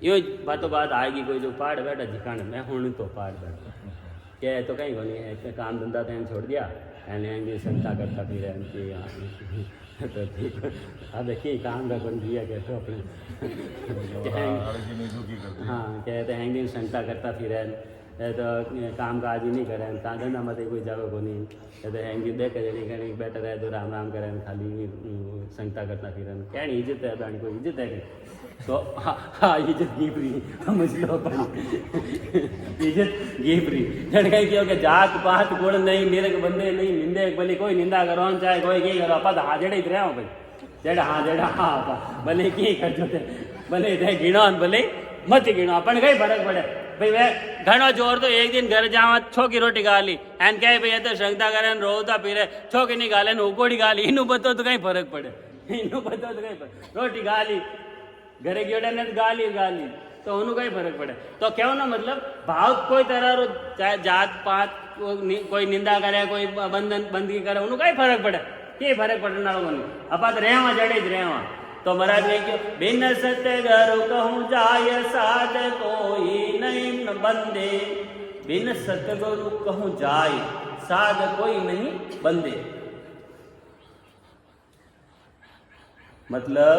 S2: यो बातों बात आएगी कोई जो पाड़ बैठा झिकाण मैं हूँ तो पाड़ बैठा क्या तो कहीं को नहीं काम धंधा तो छोड़ दिया एने संता करता फिर तो ठीक अब देखिए काम का बन दिया कहते अपने हाँ कहते हैं दिन संता करता फिर तो काम काज ही नहीं करे धंधा मत कोई जावे को नहीं कहते हैं देख जड़ी बैठा रहे तो राम राम करे खाली संता करता फिर क्या इज्जत है बाणी कोई इज्जत है तो हाँ इज्जत गीपरी समझ लो इज्जत गीपरी जन कहीं क्यों कि जात पात गुण नहीं निरक बंदे नहीं निंदे भले कोई निंदा करो चाहे कोई की करो अपा हाँ जड़े रहे हो भाई जेड़ा हाँ अपा भले की करजो थे भले थे गिनो भले मत गिनो अपन कई फर्क पड़े भाई वे घणो जोर तो एक दिन घर जावा छो की रोटी गाली एन कहे भाई तो संगता करे रोता पीरे छो की नहीं गाले उकोड़ी गाली इनू बतो तो कहीं फर्क पड़े इनू बतो तो कहीं रोटी गाली घरे गयोड़े ने गाली तो उन्होंने कई फर्क पड़े तो क्या ना मतलब भाव कोई तरह रो चाहे जात पात कोई निंदा करे कोई बंदगी करे उन्होंने कई फर्क पड़े के फर्क पड़ने वालों नहीं अपा तो रहवा जड़े ज रहवा तो महाराज ने क्यों बिन सत्य घर कहूँ जाय साध कोई नहीं बंदे बिन सतगुरु कहूँ जाय साध कोई नहीं बंदे मतलब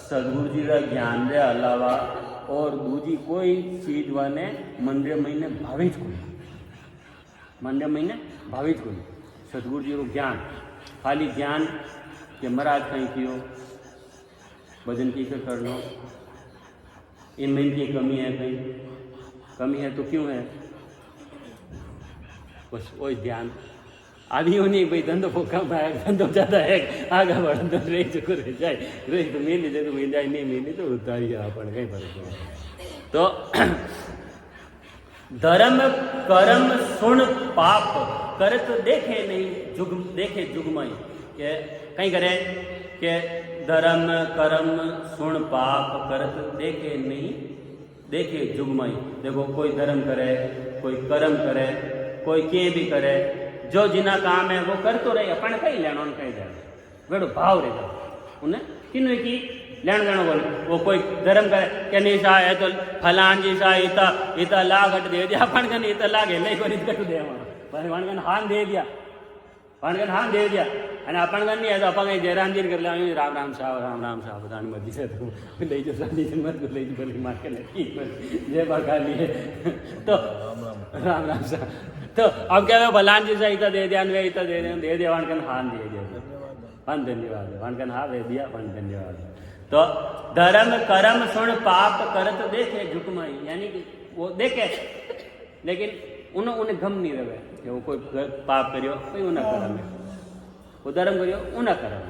S2: सदगुरु जी का ज्ञान रे अलावा और दूजी कोई चीज वाने मंदिर महीने भावित को मंदिर महीने भावित को सदगुरु जी को ज्ञान खाली ज्ञान के महाराज कहीं कियो भजन की कर लो इन में की कमी है कहीं कमी है तो क्यों है बस वही ध्यान आदि नहीं भाई धंधो कम है धंधो ज़्यादा है आगे बढ़ तो रही चुको रह जाए रही तो मिल जाए तो मिल जाए नहीं मिली तो उतारी अपन कहीं फर्क तो धर्म कर्म सुन पाप कर तो देखे नहीं जुग देखे जुगमय के कहीं करे के धर्म कर्म सुन पाप करत देखे नहीं देखे जुगमय देखो कोई धर्म करे कोई कर्म करे कोई के भी करे जो जिना काम है वो कर तो रहे अपन कहीं लेना कहीं जाना बेड़ो भाव रहेगा उन्हें किन की लेन देना बोले वो कोई धर्म करे क्या नहीं सा है तो फलान जी सा इता लाग हट दे दिया अपन कन इता लागे नहीं कोई कट दे वन कन हान दे दिया वन कन हान दे दिया અને આપણ નહીં તો આપણે કંઈ જયરામજી કરી લેવાનું રામ રામ બધાની મરજી છે તો લઈ જો સાની જન્મત को લઈ ભલે માર के नहीं जय बगाली है तो राम साहब तो अब क्या भलान जी से इतना दे दिया वे इतना दे दिया वन कन हान दे दिया वन धन्यवाद वन कन हाँ दे दिया वन धन्यवाद तो धर्म कर्म सुन पाप करत देखे झुकमाई यानी कि वो देखे लेकिन उन्हें गम नहीं रहे कि वो कोई पाप करियो कोई उन्हें कर्म है वो धर्म करियो उन्हें कर्म।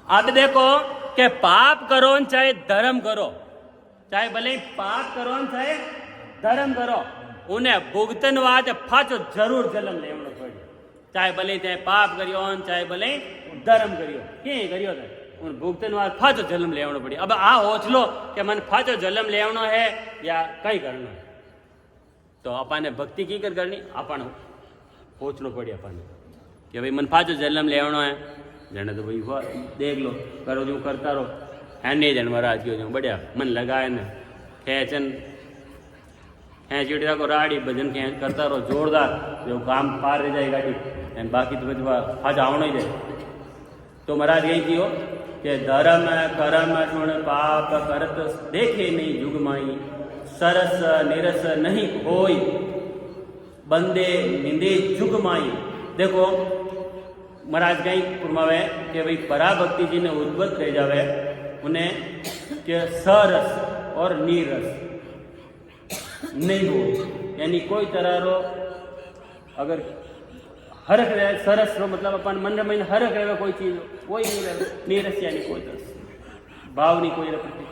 S2: अब देखो कि पाप करो चाहे धर्म करो, चाहे भले पाप करो चाहे धर्म करो, उन्हें भुगतन वाद फाचो जरूर जन्म लेवनो पड़े। चाहे भले चाहे पाप करियो चाहे भले धर्म करियो, के करियो था उन भुगतन वाद फाचो जन्म लेवनो पड़े। अब आ होचलो कि मन फाचो जन्म लेवनो है या कई करना है, तो अपन भक्ति की करनी, अपन सोचनो पड़े अपन कि भाई मन फाचो जन्म लेवनो है, जने तो भाई हुआ देख लो करो जो करता रहो है नहीं जन महाराज क्यों जो बढ़िया मन लगाए न खेचन चिड़िया को राड़ी भजन खेच करता रहो जोरदार, जो काम पार रह जाए गाड़ी एंड बाकी तो बच फाचा आवनो ही जाए। तो महाराज यही कियो कि धर्म करम सुन पाप करत देखे नहीं जुग माई, सरस निरस नहीं होई बंदे निंदे जुग माई। देखो महाराज कहीं फरमावे कि भाई पराभक्ति जी ने उद्भत रह जावे उन्हें कि सरस और नीरस नहीं हो, यानी कोई तरह रो अगर हरक रहे सरस रो मतलब अपन मन में हरक रहे कोई चीज वही नहीं रहे, नीरस यानी कोई तरह भाव नहीं कोई रखते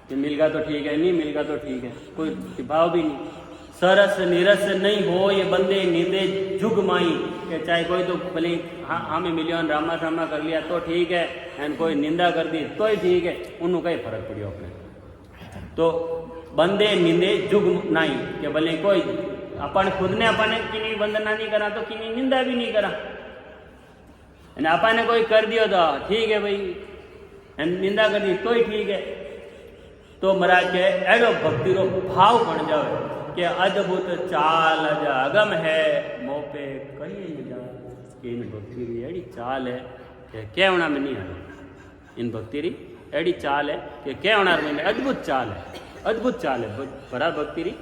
S2: कि मिलगा तो ठीक है नहीं मिलगा तो ठीक है, कोई भाव भी नहीं। सरस निरस नहीं हो ये बंदे निंदे जुग माई, कि चाहे कोई तो भले हाँ हमें मिलियन रामा सामा कर लिया तो ठीक है एंड कोई निंदा कर दी तो ही ठीक है, उन्होंने कई फर्क पड़ियो अपने। तो बंदे निंदे जुग नहीं कि भले कोई अपन खुद ने अपने किन्हीं वंदना नहीं करा तो किन्हीं निंदा भी नहीं करा, अपन ने कोई कर दियो तो ठीक है भाई निंदा कर दी तो ही ठीक है। तो महाराज के एडो भक्ति रो भाव बन जाए कि अद्भुत चाल अगम है मोपे कहीं नहीं जा, इन भक्ति री एड़ी चाल है कि कहना में नहीं आना, इन भक्ति री एड़ी चाल है कि कहना में अद्भुत चाल है, अद्भुत चाल है पराभक्ति री।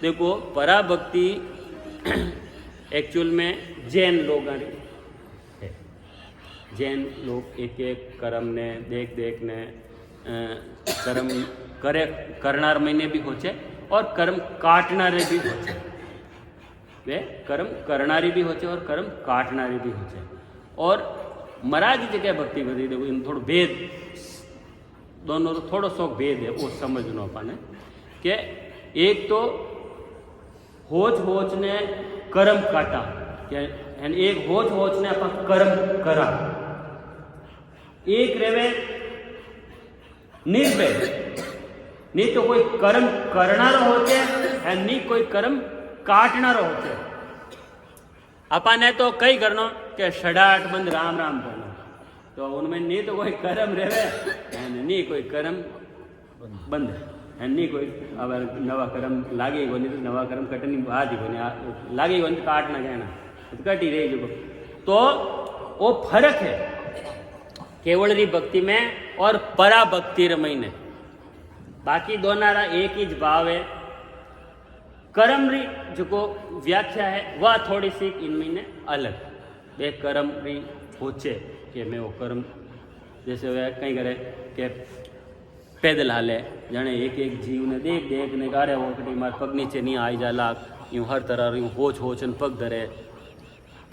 S2: देखो पराभक्ति एक्चुअल में जैन लोग है, जैन लोग एक एक कर्म ने देख देख ने कर्म करे करनार महीने भी होचे और कर्म काटनारे भी होचे, वे कर्म करनारी भी होचे और कर्म काटनारी भी होचे। और महाराज की जगह भक्ति बधी देखो इन थोड़ा भेद दोनों थोड़ा सो भेद है वो समझनो अपन कि एक तो होच होच ने कर्म काटा यानी एक होच होच ने अपन कर्म करा, एक रेवे निर्भय नहीं तो कोई कर्म करनारो होते है नहीं कोई कर्म काटनारो होते। अपन ने तो कई करनो कि षडाठ बंद राम राम करना, तो उनमें नहीं तो कोई कर्म रेवे नहीं कोई कर्म बंद है नहीं कोई अब नवा कर्म लागे को नहीं तो नवा कर्म कटनी बात ही को लागे को नहीं काटना कहना तो कट ही रही जो। तो वो फर्क है केवल री भक्ति में और पराभक्ति रमई ने, बाकी दोनारा एक ही भाव है। कर्म री जो को व्याख्या है वह थोड़ी सी इनमें ने अलग, वे कर्म री होचे कि मैं वो कर्म जैसे वह कहीं करे कि पैदल हाले जाने एक एक जीव ने देख देख ने गारे वो कटी मार पग नीचे नहीं आई जा लाग यूँ हर तरह यूँ होच होच न पग धरे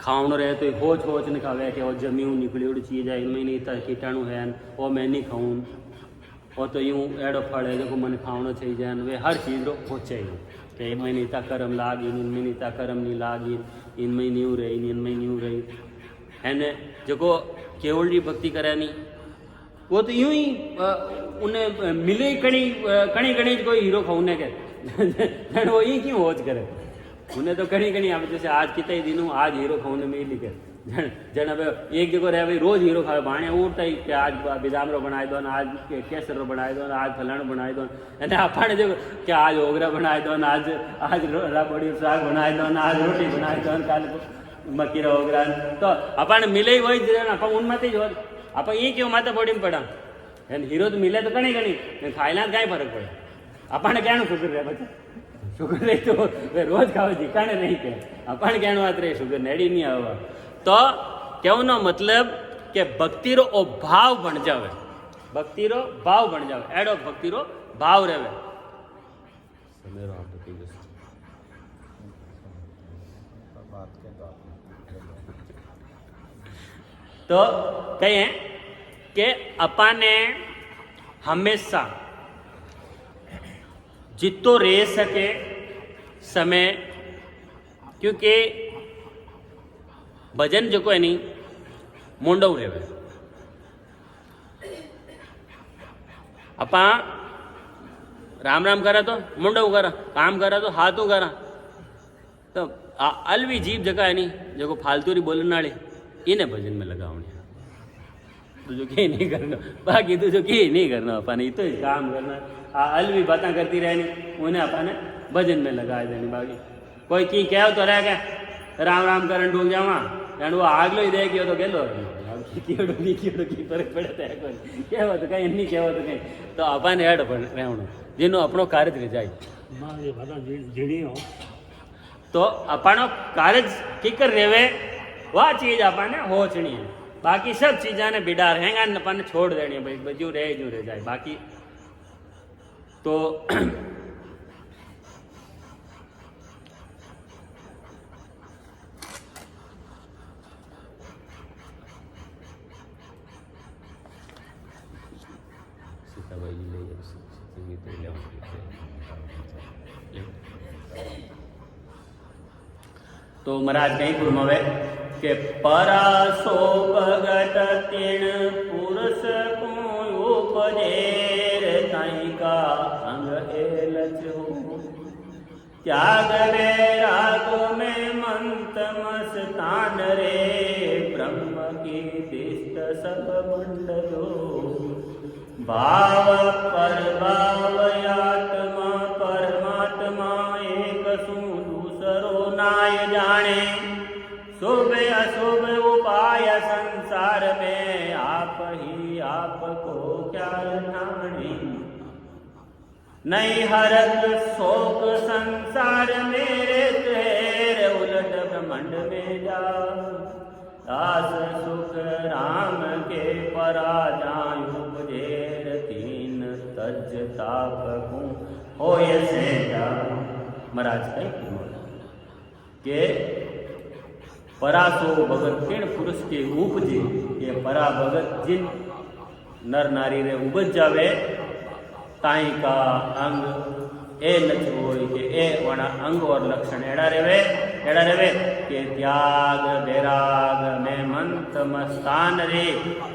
S2: खावनो रहे तो होच होच न खावे कि वो जमी निकली उड़ी चीज है इनमें नहीं था कीटाणु है वो मैं नहीं खाऊं और तो यूँ एड़ो फल है जो मन खावनो चाहिए जान वे हर चीज़ रो होचे कि इनमें नहीं था कर्म लागी इनमें नहीं था कर्म नहीं लागी इनमें नहीं रही इनमें नहीं रही है न जो केवल जी भक्ति करे नहीं वो तो यूं ही उन्हें मिले कणी कणी कणी कोई हीरो खाऊने के वो ही क्यों होच करे उन्हें तो कणी कणी आप जैसे आज कितने ही दिनों आज हीरो खाऊने में ही लिखे जन अब एक जगह रहे भाई रोज हीरो खावे भाणे उठता ही कि आज बिजामरो बनाए दो आज केसरो बनाए दो आज फलाणो बनाए दो अने आपण जो कि आज ओगरा बनाए दो आज आज राबड़ी साग बनाए दो आज रोटी बनाए दो काल मकीरा ओगरा तो अपन मिले ही वही अपन उनमें ही जो आप ये क्यों माता बॉडी में पड़ा हीरो तो मिले तो कहीं कहीं खाइला कहीं फर्क पड़े अपन क्या शुगर रहे बच्चा शुगर रही तो वे रोज खाओ जी काने नहीं के अपन क्या बात रही शुगर नेड़ी नहीं आवा। तो कहनो मतलब कि भक्ति रो ओ भाव बन जावे, भक्ति रो भाव बन जावे एडो भक्ति रो भाव रहे मेरो आप तो कहें कि अपाने हमेशा जितो रह सके समय, क्योंकि भजन जो है नहीं मुंडव रहे अपा राम राम करा तो मुंडव करा, काम करा तो हाथों करा, तो आ अलवी जीव जगह है नहीं जो फालतू री बोलने वाले इन्हें भजन में लगावने, तो जो के नहीं करना बाकी तो जो के नहीं करना अपन तो काम करना, आ अलवी बातें करती रहनी उन्हें अपन भजन में लगा देनी। बाकी कोई की कह तो रह गया राम राम करन डूब जावा यानी वो आगलो ही दे गयो तो गेलो की फर्क पड़ता है कोई कहवा तो कहीं नहीं कहवा तो कहीं, तो अपन हेड पर रहणो जिनो अपनो कार्य रह जाए तो अपनो कार्य किकर रेवे वह चीज अपन होचनी है। बाकी सब चीज़ा ने बिड़ा रहेगा अपन छोड़ देनी है, भाई जो रह जाए बाकी तो तो महाराज कहीं गुरमवे के परासो भगत तीन पुरुष को उपदेर ताई का अंग एलच हो, त्याग वैराग में मंत मस्तान रे, ब्रह्म की दिष्ट सब मंडलो, भाव पर भाव आत्मा परमात्मा एक सु दूसरो नाय जाने, शुभ अशुभ उपाय संसार में आप ही आपको क्या ठाणे, नहीं हरत शोक संसार मेरे तेरे उलट ब्रह्मांड में जा, दास सुख राम के पराजाय उपजेर तीन तज ताप हूँ होय से जा। महाराज कहीं के परासो भगत किण पुरुष के उपजे, ये परा भगत जिन नर नारी रे उपज जावे ताई का अंग ए नच होय के ए वणा अंग और लक्षण एड़ा रेवे के त्याग वैराग में मंत मस्तान रे,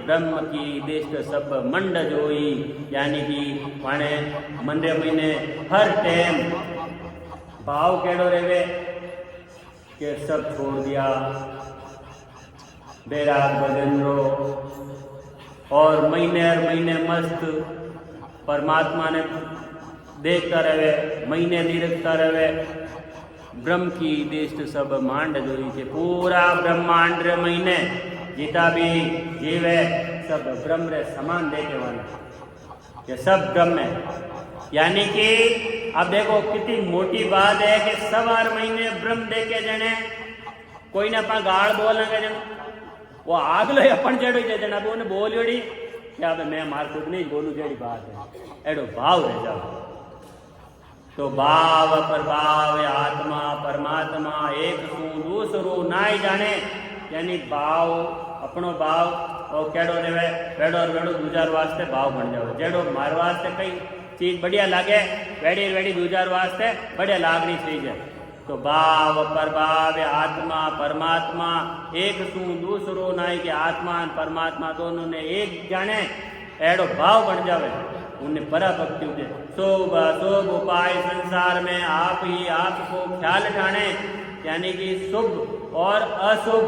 S2: ब्रह्म की दिष्ट सब मंड जोई, यानी कि पाने मंडे महीने हर टाइम भाव केड़ो रेवे के सब छोड़ दिया वैराग भजन रो, और महीने मस्त परमात्मा ने देखता रहे, महीने निरखता रहे, ब्रह्म की दिष्ट सब मांड जोई के पूरा ब्रह्मांड रे महीने जिता भी जीवे सब ब्रह्म रे समान देखे वाले, ये सब ब्रह्म है। यानी कि अब देखो कितनी मोटी बात है कि सवार महीने ब्रह्म देखे जने कोई ने अपना गाड़ बोलने के जन वो आग लो अपन जेड़ो जन अब उन्हें बोलियोड़ी क्या मैं मार खुद नहीं बोलू जेड़ी बात है एडो भाव रह जाओ। तो भाव पर भाव आत्मा परमात्मा एक सू दूसरो नाई जाने, यानी भाव अपनो भाव और केड़ो रेवे वेड़ो और वेड़ो दूजार वास्ते भाव बन जाओ, जेड़ो मार वास्ते कई चीज बढ़िया लागे वेड़ी वेड़ी दूजार वास्ते बढ़िया लागनी चीज है। तो भाव पर भाव आत्मा परमात्मा एक सू दूसरो नाई के आत्मा परमात्मा दोनों ने एक जाने एड़ो भाव बन जावे, उन्हें परा भक्ति उठे। शुभ अशुभ उपाय संसार में आप ही आपको ख्याल ठाणे, यानी कि शुभ और अशुभ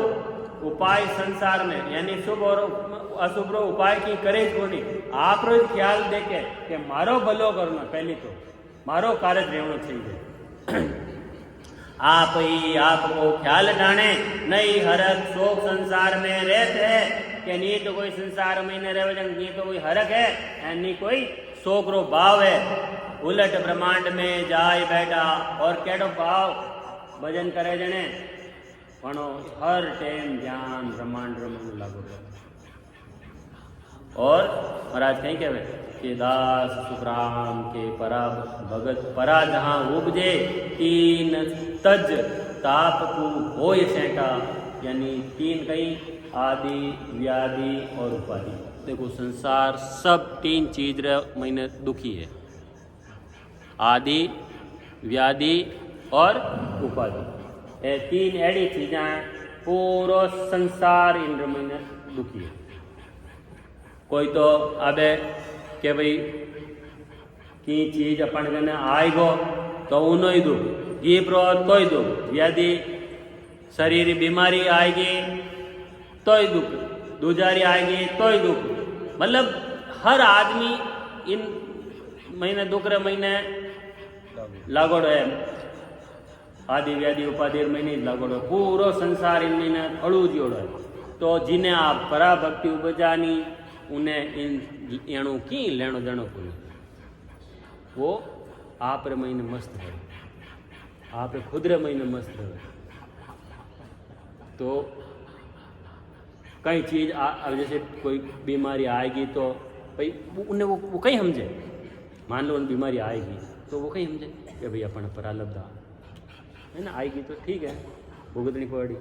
S2: उपाय संसार में, यानी शुभ और अशुभ रो उपाय की करे कोनी आप रो ख्याल देके कि मारो भलो करना, पहली तो मारो कार्य रहना चाहिए। आप ही आपको ख्याल ठाणे, नहीं हरक शोक संसार में रहते हैं कि नहीं तो कोई संसार में न रहे, नहीं तो कोई हरक है नहीं कोई शोक रो भाव है। उलट ब्रह्मांड में जाए बैठा और केड़ो भाव भजन करे जने पण हर टाइम ध्यान ब्रह्मांड में लागू रहे। और महाराज कहीं कहवे कि दास सुखराम के परा भगत परा जहाँ उपजे तीन तज ताप को होय सेटा, यानी तीन कहीं आदि व्याधि और उपाधि। देखो संसार सब 3 चीज रे मैंने दुखी है, आदि व्याधि और उपाधि। ये 3 ऐसी चीज़ें हैं, पूरा संसार इन मैंने दुखी है। कोई तो अब के भाई की चीज अपन कने आएगो तो उनो ही दुख, जीप रो तो ही दुख, यदि शरीर बीमारी आएगी तो ही दुख, दूजारी आएगी तो ही दुख। मतलब हर आदमी इन महीने दुख रे महीने लागोड़ो है, आदि व्याधि उपाधि महीने लागोड़ो, पूरो संसार इन महीने अड़ू जोड़ो है। तो जिन्हें आप पराभक्ति उपजानी उन्हें इन एणु की लेनो देनो कोई, वो आप रे महीने मस्त है, आप रे खुद रे महीने मस्त है। तो कई चीज अब जैसे कोई बीमारी आएगी तो भाई उन्हें वो कहीं समझे, मान लो उन बीमारी आएगी तो वो कहीं समझे कि भाई अपन परालब्धा है ना, आएगी तो ठीक है भुगतनी पड़ी।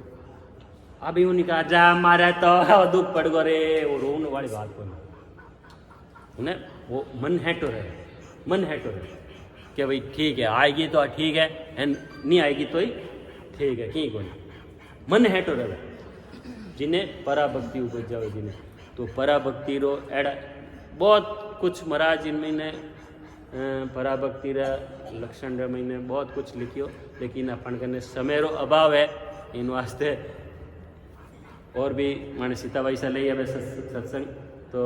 S2: अभी उन्हें कहा जा मारे तो दुख पड़ गो रे, वो रोने वाली बात को ना, उन्हें वो मन है तो रहे, मन है तो रहे कि भाई ठीक है आएगी तो ठीक है, नहीं आएगी तो ही ठीक है, कहीं कोई मन है तो रहे। जिन्हें पराभक्ति उपज जाओ जिन्हें, तो पराभक्ति रो एड़ा बहुत कुछ महाराज जिनमें ने पराभक्ति रा लक्षण रे मैंने बहुत कुछ लिखियो, लेकिन अपन कने समय रो अभाव है, इन वास्ते और भी मैंने सीता वैसा ले अब सत्संग तो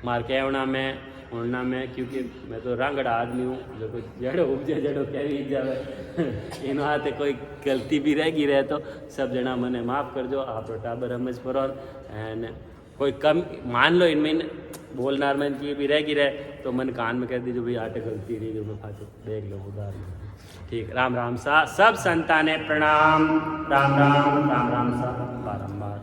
S2: मार कहना में उड़ना में, क्योंकि मैं तो रांगड़ा आदमी हूँ, जो कुछ जड़ो उपजे जड़ो कह जावे इन हाथे कोई गलती भी रहेगी रहे तो सब जना मने माफ़ कर जो, आप टाबर समझ पर एंड कोई कम मान लो इनमें बोलनार में की भी रहेगी रहे तो मन कान में कह दीजिए भाई आटे गलती रही जो मैं खाते देख लो उधार। ठीक, राम राम सा सब संताने प्रणाम, राम राम राम राम सा बारम्बार।